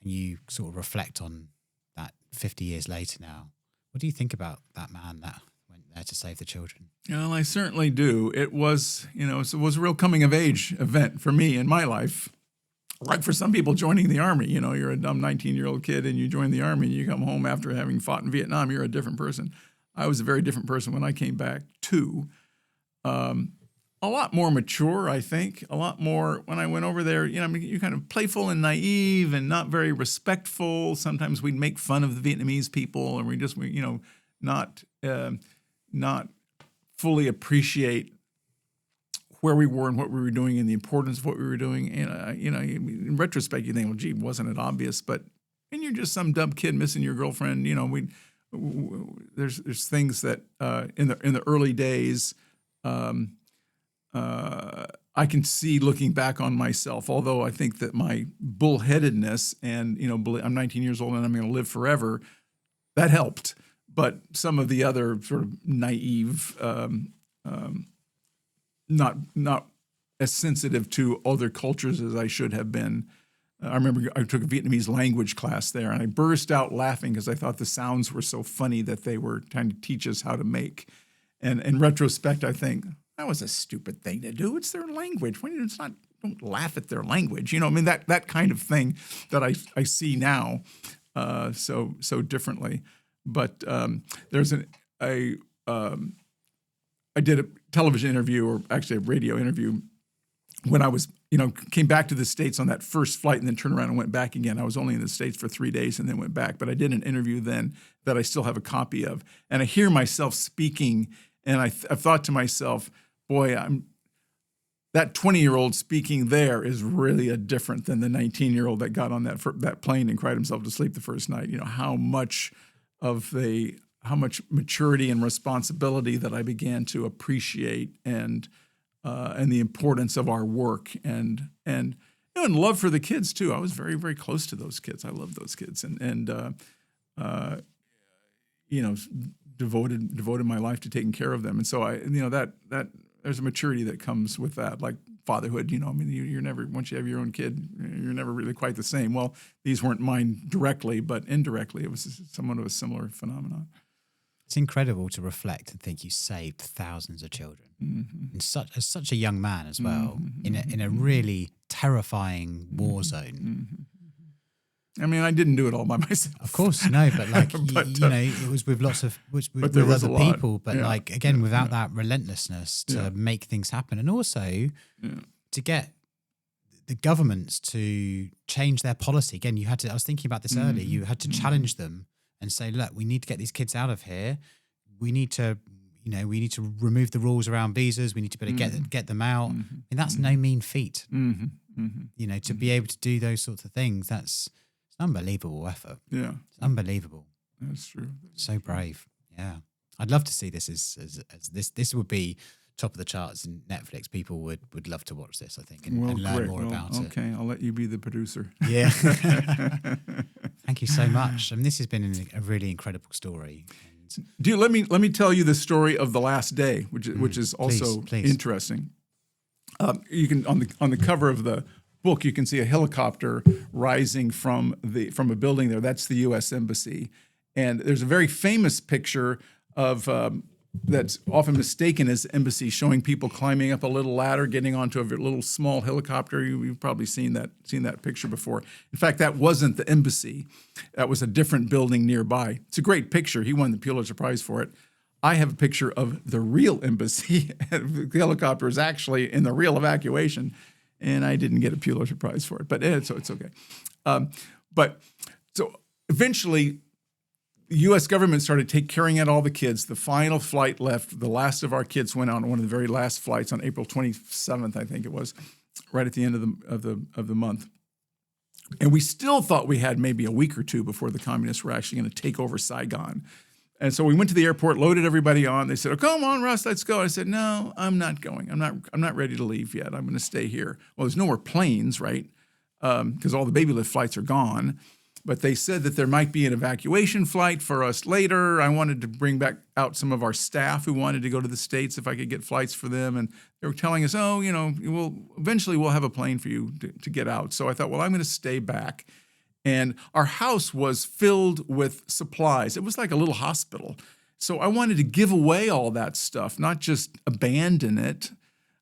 and you sort of reflect on that 50 years later now, what do you think about that man that went there to save the children? Well, I certainly do. It was, it was a real coming-of-age event for me in my life. Like for some people joining the Army, you're a dumb 19-year-old kid and you join the Army and you come home after having fought in Vietnam, you're a different person. I was a very different person when I came back, too. A lot more mature, I think. A lot more when I went over there. You're kind of playful and naive and not very respectful. Sometimes we'd make fun of the Vietnamese people, and we just, not fully appreciate where we were and what we were doing and the importance of what we were doing. And in retrospect, you think, well, gee, wasn't it obvious? But and you're just some dumb kid missing your girlfriend. There's things that in the early days. I can see looking back on myself, although I think that my bullheadedness and, I'm 19 years old and I'm going to live forever, that helped. But some of the other sort of naive, not as sensitive to other cultures as I should have been. I remember I took a Vietnamese language class there, and I burst out laughing because I thought the sounds were so funny that they were trying to teach us how to make. And in retrospect, I think, that was a stupid thing to do. It's their language. Don't laugh at their language. That kind of thing that I see now so differently. But I did a television interview, or actually a radio interview, when I was, came back to the States on that first flight and then turned around and went back again. I was only in the States for 3 days and then went back. But I did an interview then that I still have a copy of. And I hear myself speaking, and I've thought to myself, boy, that 20-year-old speaking there is really different than the 19-year-old that got on that plane and cried himself to sleep the first night. How much maturity and responsibility that I began to appreciate, and the importance of our work, and love for the kids too. I was very, very close to those kids. I loved those kids, and devoted my life to taking care of them. And so that there's a maturity that comes with that, like fatherhood. You're never, once you have your own kid, you're never really quite the same. Well, these weren't mine directly, but indirectly, it was somewhat of a similar phenomenon. It's incredible to reflect and think you saved thousands of children, as such a young man as well, in a really terrifying war zone. I didn't do it all by myself. Of course, no, but it was with lots of with other people. But without that relentlessness to make things happen, and also to get the governments to change their policy. Again, you had to. I was thinking about this earlier. You had to challenge them and say, look, we need to get these kids out of here. We need to, we need to remove the rules around visas. We need to be able to get them out. And that's no mean feat. To be able to do those sorts of things, that's an unbelievable effort. Yeah. It's unbelievable. That's true. So brave. Yeah. I'd love to see this as this would be top of the charts in Netflix. People would love to watch this, I think, and learn more about it. Okay, I'll let you be the producer. Yeah. Thank you so much. This has been a really incredible story. Let me tell you the story of the last day, which is also please. Interesting. You can on the cover of the book, you can see a helicopter rising from a building there. That's the U.S. Embassy, and there's a very famous picture of that's often mistaken as the embassy, showing people climbing up a little ladder, getting onto a little small helicopter. You've probably seen that picture before. In fact, that wasn't the embassy. That was a different building nearby. It's a great picture. He won the Pulitzer Prize for it. I have a picture of the real embassy. The helicopter is actually in the real evacuation, and I didn't get a Pulitzer Prize for it, but so it's okay. So eventually, the U.S. government started carrying out all the kids. The final flight left. The last of our kids went on one of the very last flights on April 27th, I think it was, right at the end of the month. And we still thought we had maybe a week or two before the communists were actually going to take over Saigon. And so we went to the airport, loaded everybody on. They said, "Oh, come on, Russ, let's go." I said, "No, I'm not going. I'm not ready to leave yet. I'm going to stay here." Well, there's no more planes, right? Because all the Babylift flights are gone. But they said that there might be an evacuation flight for us later. I wanted to bring back out some of our staff who wanted to go to the States if I could get flights for them. And they were telling us, eventually we'll have a plane for you to get out. So I thought, well, I'm going to stay back. And our house was filled with supplies. It was like a little hospital. So I wanted to give away all that stuff, not just abandon it.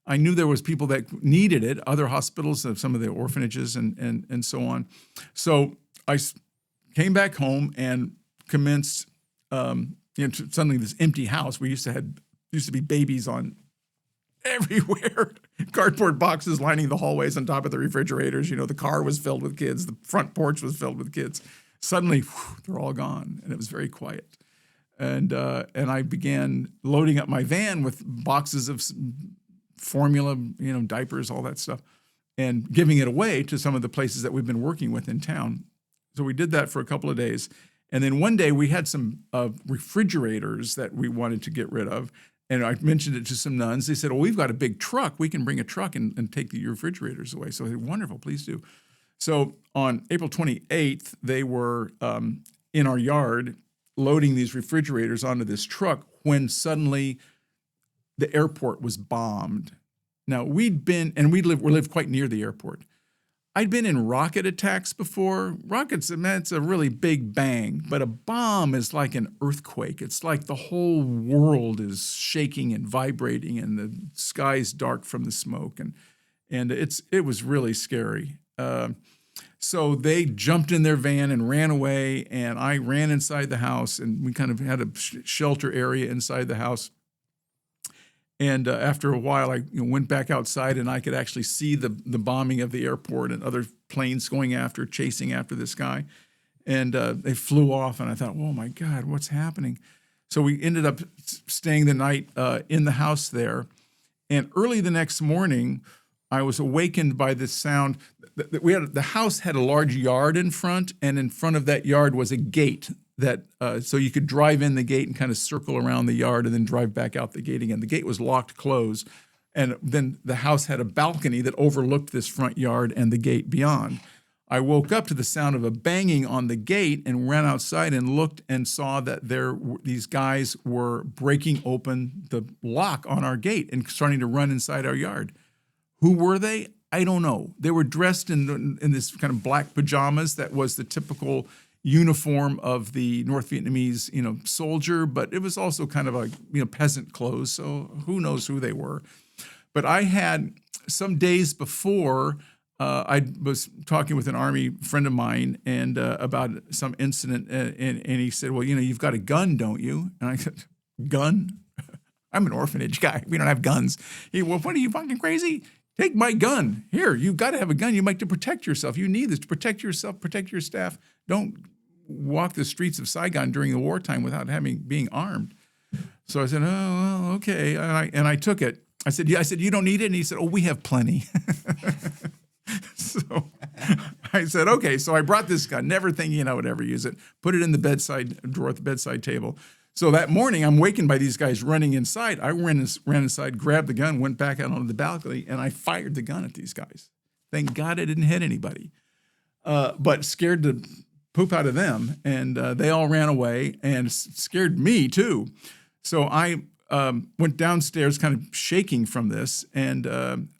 I knew there was people that needed it, other hospitals, some of the orphanages and so on. So I came back home and commenced suddenly this empty house. We used to be babies on everywhere, cardboard boxes lining the hallways on top of the refrigerators. The car was filled with kids. The front porch was filled with kids. Suddenly, they're all gone, and it was very quiet. And I began loading up my van with boxes of formula, diapers, all that stuff, and giving it away to some of the places that we've been working with in town. So we did that for a couple of days. And then one day we had some refrigerators that we wanted to get rid of. And I mentioned it to some nuns. They said, "Well, we've got a big truck. We can bring a truck and take the refrigerators away." So I said, "Wonderful, please do." So on April 28th, they were in our yard loading these refrigerators onto this truck when suddenly the airport was bombed. Now, we lived quite near the airport. I'd been in rocket attacks before. Rockets, it's a really big bang, but a bomb is like an earthquake. It's like the whole world is shaking and vibrating, and the sky's dark from the smoke, and it was really scary. So they jumped in their van and ran away, and I ran inside the house, and we kind of had a shelter area inside the house. And after a while, I went back outside, and I could actually see the bombing of the airport and other planes chasing after this guy. And they flew off, and I thought, "Oh, my God, what's happening?" So we ended up staying the night in the house there. And early the next morning, I was awakened by this sound. The house had a large yard in front, and in front of that yard was a gate that so you could drive in the gate and kind of circle around the yard and then drive back out the gate again. The gate was locked closed, and then the house had a balcony that overlooked this front yard and the gate beyond. I woke up to the sound of a banging on the gate and ran outside and looked and saw that these guys were breaking open the lock on our gate and starting to run inside our yard. Who were they? I don't know. They were dressed in this kind of black pajamas that was the typical uniform of the North Vietnamese, soldier, but it was also kind of a, peasant clothes. So who knows who they were? But I had some days before, I was talking with an Army friend of mine and about some incident, and he said, well, you've got a gun, don't you? And I said, gun? I'm an orphanage guy. We don't have guns. Well, what are you, fucking crazy? Take my gun. Here, you've got to have a gun. You might to protect yourself. You need this to protect yourself, protect your staff. Don't walk the streets of Saigon during the wartime without being armed. So I said, oh, well, okay. And I took it. I said, yeah. I said, you don't need it? And he said, oh, we have plenty. So I said, okay. So I brought this gun, never thinking I would ever use it, put it in the bedside drawer at the bedside table. So that morning, I'm wakened by these guys running inside. I ran inside, grabbed the gun, went back out onto the balcony, and I fired the gun at these guys. Thank God I didn't hit anybody, but scared the poop out of them, and they all ran away and scared me too. So I went downstairs, kind of shaking from this, and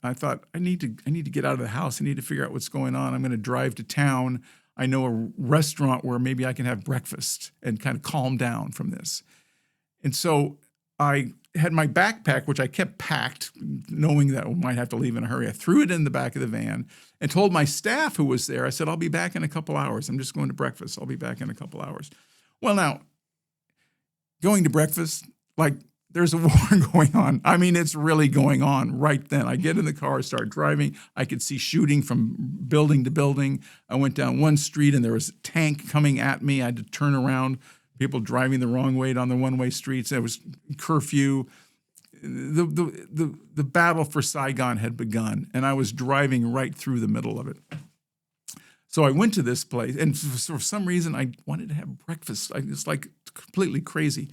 I thought I need to get out of the house. I need to figure out what's going on. I'm going to drive to town. I know a restaurant where maybe I can have breakfast and kind of calm down from this. And so I had my backpack, which I kept packed, knowing that I might have to leave in a hurry. I threw it in the back of the van and told my staff who was there, I said, I'll be back in a couple hours. I'm just going to breakfast. I'll be back in a couple hours. Well, now, going to breakfast, there's a war going on. I mean, it's really going on right then. I get in the car, start driving. I could see shooting from building to building. I went down one street and there was a tank coming at me. I had to turn around, people driving the wrong way down the one-way streets. There was curfew. The battle for Saigon had begun, and I was driving right through the middle of it. So I went to this place, and for some reason, I wanted to have breakfast. It's completely crazy.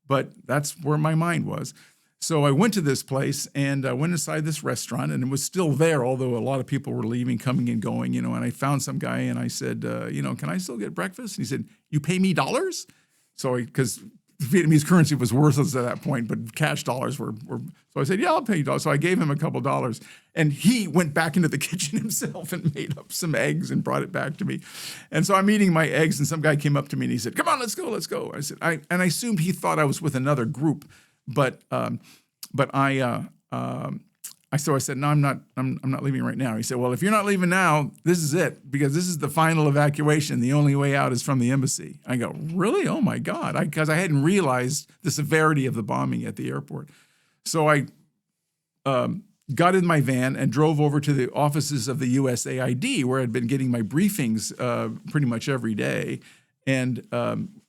But that's where my mind was. So I went to this place and I went inside this restaurant, and it was still there, although a lot of people were leaving, coming and going, and I found some guy and I said, can I still get breakfast? And he said, you pay me dollars? So because Vietnamese currency was worthless at that point, but cash dollars were. So I said, yeah, I'll pay you dollars. So I gave him a couple dollars, and he went back into the kitchen himself and made up some eggs and brought it back to me. And so I'm eating my eggs, and some guy came up to me and he said, come on, let's go. I said, and I assumed he thought I was with another group, but so I said, no, I'm not leaving right now. He said, well, if you're not leaving now, this is it, because this is the final evacuation. The only way out is from the embassy. I go, really? Oh my God. Because I hadn't realized the severity of the bombing at the airport. So I got in my van and drove over to the offices of the USAID, where I'd been getting my briefings pretty much every day. And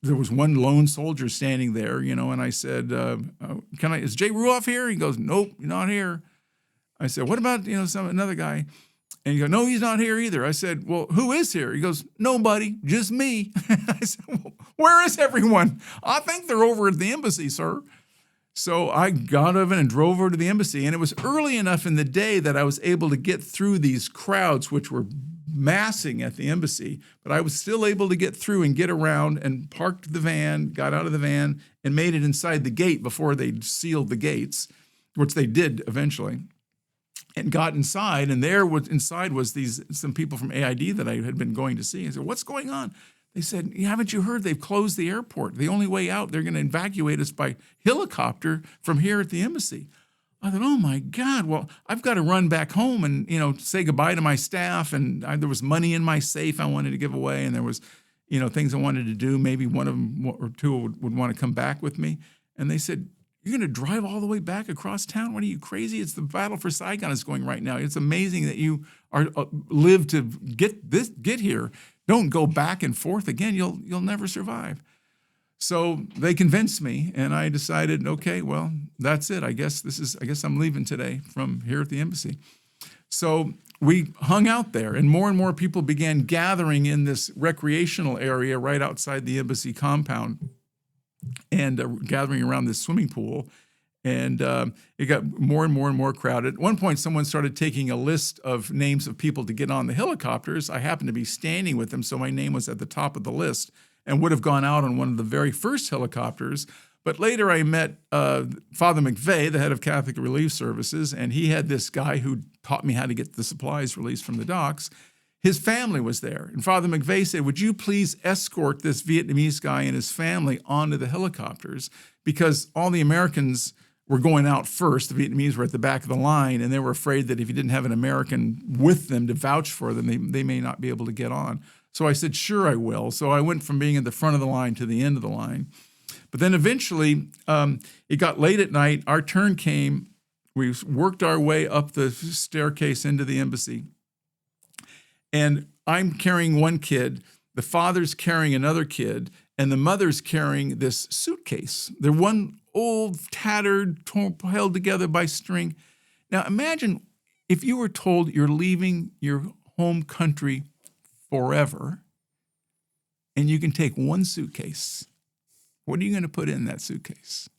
there was one lone soldier standing there, and I said, is Jay Ruoff here? He goes, nope, not here. I said, what about, another guy? And he goes, no, he's not here either. I said, well, who is here? He goes, nobody, just me. I said, well, where is everyone? I think they're over at the embassy, sir. So I got over and drove over to the embassy, and it was early enough in the day that I was able to get through these crowds, which were massing at the embassy, but I was still able to get through and get around and parked the van, got out of the van, and made it inside the gate before they sealed the gates, which they did eventually. And got inside, and inside was some people from AID that I had been going to see. I said, what's going on? They said, haven't you heard they've closed the airport? The only way out, they're going to evacuate us by helicopter from here at the embassy. I thought, oh my God, well, I've got to run back home and, say goodbye to my staff. And there was money in my safe I wanted to give away, and there was, things I wanted to do. Maybe one of them or two would want to come back with me. And they said, you're going to drive all the way back across town? What are you, crazy? It's the battle for Saigon is going right now. It's amazing that you are live to get here. Don't go back and forth again. You'll never survive. So they convinced me, and I decided, okay, well, that's it. I guess I'm leaving today from here at the embassy. So we hung out there, and more people began gathering in this recreational area right outside the embassy compound and gathering around this swimming pool. And it got more and more crowded. At one point, someone started taking a list of names of people to get on the helicopters. I happened to be standing with them, so my name was at the top of the list and would have gone out on one of the very first helicopters. But later I met Father McVeigh, the head of Catholic Relief Services, and he had this guy who taught me how to get the supplies released from the docks. His family was there. And Father McVeigh said, would you please escort this Vietnamese guy and his family onto the helicopters? Because all the Americans were going out first. The Vietnamese were at the back of the line, and they were afraid that if you didn't have an American with them to vouch for them, they may not be able to get on. So I said, sure, I will. So I went from being at the front of the line to the end of the line. But then eventually, it got late at night. Our turn came. We worked our way up the staircase into the embassy. And I'm carrying one kid. The father's carrying another kid. And the mother's carrying this suitcase. They're one old, tattered, held together by string. Now imagine if you were told you're leaving your home country forever and you can take one suitcase. What are you going to put in that suitcase?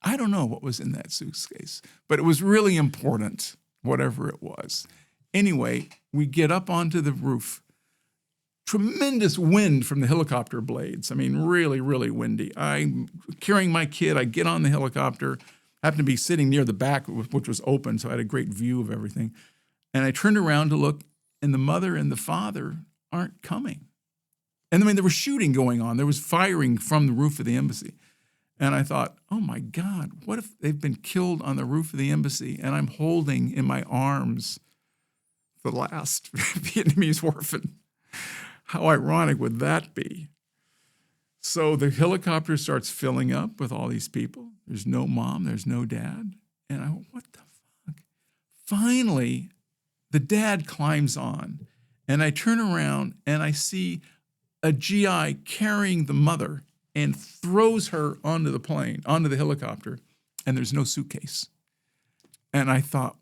I don't know what was in that suitcase, but it was really important, whatever it was. Anyway, we get up onto the roof. Tremendous wind from the helicopter blades. I mean, really, really windy. I'm carrying my kid. I get on the helicopter. I happened to be sitting near the back, which was open, so I had a great view of everything. And I turned around to look, and the mother and the father aren't coming. And I mean, there was shooting going on. There was firing from the roof of the embassy. And I thought, oh my God, what if they've been killed on the roof of the embassy and I'm holding in my arms the last Vietnamese orphan? How ironic would that be? So the helicopter starts filling up with all these people. There's no mom, there's no dad. And I go, what the fuck? Finally, the dad climbs on, and I turn around and I see a GI carrying the mother and throws her onto the plane, onto the helicopter, and there's no suitcase. And I thought,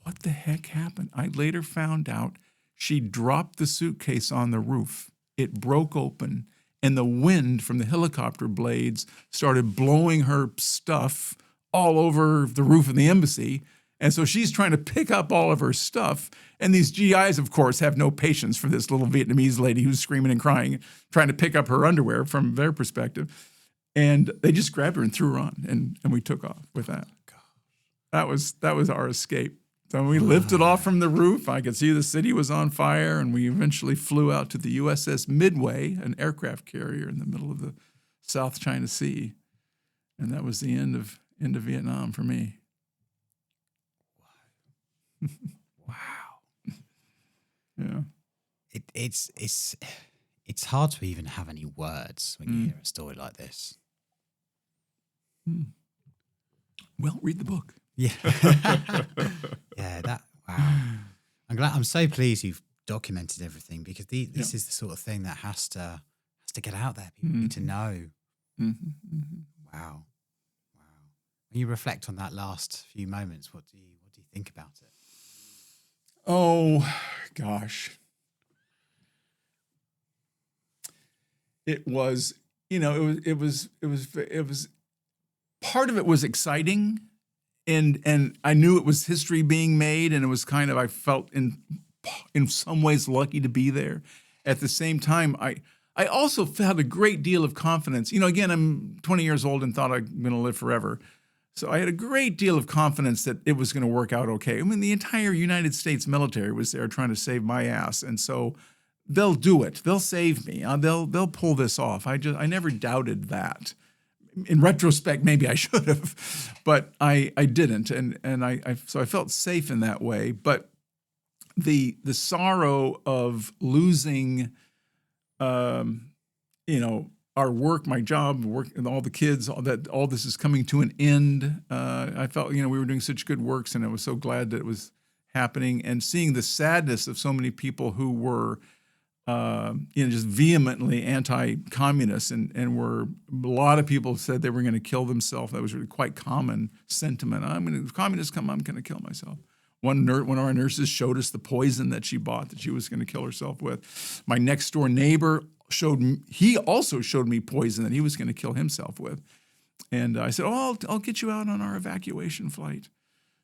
what the heck happened? I later found out she dropped the suitcase on the roof. It broke open, and the wind from the helicopter blades started blowing her stuff all over the roof of the embassy. And so she's trying to pick up all of her stuff. And these GIs, of course, have no patience for this little Vietnamese lady who's screaming and crying, trying to pick up her underwear from their perspective. And they just grabbed her and threw her on, and we took off with that. That was our escape. So we lifted off from the roof. I could see the city was on fire, and we eventually flew out to the USS Midway, an aircraft carrier in the middle of the South China Sea. And that was the end of Vietnam for me. Wow. Yeah. It's hard to even have any words when you hear a story like this. Well, read the book. Yeah. Wow. I'm so pleased you've documented everything, because this is the sort of thing that has to get out there. People need to know. Wow. When you reflect on that last few moments, what do you think about it? Oh gosh. It was part of it was exciting. And I knew it was history being made, and it was kind of, I felt in some ways lucky to be there. At the same time, I also felt a great deal of confidence. Again, I'm 20 years old and thought I'm going to live forever. So I had a great deal of confidence that it was going to work out okay. I mean, the entire United States military was there trying to save my ass. And so they'll do it. They'll save me. They'll pull this off. I never doubted that. In retrospect, maybe I should have, but I didn't, so I felt safe in that way. But the sorrow of losing, our work, my job, work, and all the kids, all this is coming to an end. I felt, we were doing such good works, and I was so glad that it was happening, and seeing the sadness of so many people who were just vehemently anti-communist, and were, a lot of people said they were going to kill themselves. That was really quite common sentiment. If communists come, I'm going to kill myself. One of our nurses showed us the poison that she bought that she was going to kill herself with. My next door neighbor he also showed me poison that he was going to kill himself with. And I said, I'll get you out on our evacuation flight.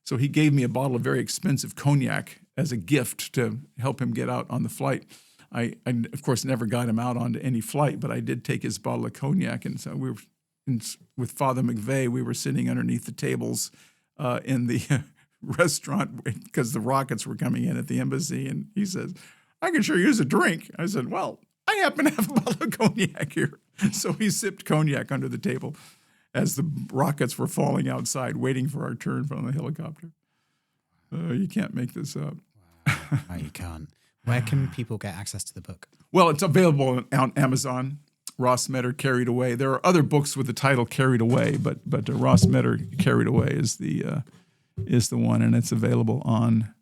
So he gave me a bottle of very expensive cognac as a gift to help him get out on the flight. I of course, never got him out onto any flight, but I did take his bottle of cognac. And so we were with Father McVeigh, we were sitting underneath the tables in the restaurant because the rockets were coming in at the embassy. And he says, I can sure use a drink. I said, well, I happen to have a bottle of cognac here. So he sipped cognac under the table as the rockets were falling outside, waiting for our turn from the helicopter. You can't make this up. Wow. No, you can't. Where can people get access to the book? Well, it's available on Amazon. Ross Meador, Carried Away. There are other books with the title Carried Away, but Ross Meador, Carried Away is the one, and it's available on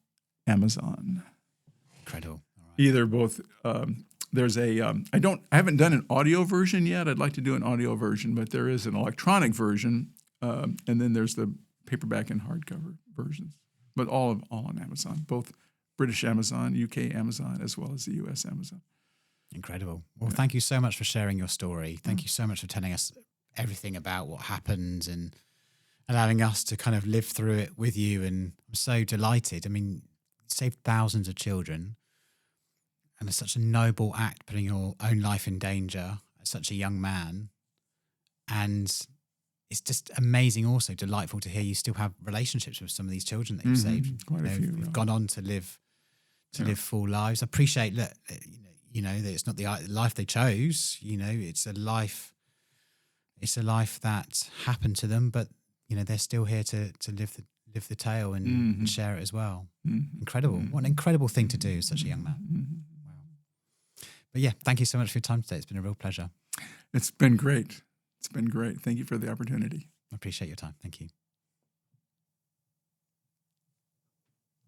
Amazon. Incredible. All right. Either both. There's I haven't done an audio version yet. I'd like to do an audio version, but there is an electronic version, and then there's the paperback and hardcover versions. But all on Amazon, both British Amazon, UK Amazon, as well as the US Amazon. Incredible. Well, thank you so much for sharing your story. Thank you so much for telling us everything about what happened and allowing us to kind of live through it with you. And I'm so delighted. I mean, you saved thousands of children. And it's such a noble act, putting your own life in danger as such a young man. And it's just amazing, also delightful to hear you still have relationships with some of these children that you've saved. Quite a few. Who've gone on to live full lives. I appreciate that it's not the life they chose. It's a life that happened to them, but they're still here to live the tale and share it as well. Incredible. What an incredible thing to do as such a young man. But yeah, thank you so much for your time today. It's been a real pleasure. It's been great. Thank you for the opportunity. I appreciate your time. Thank you.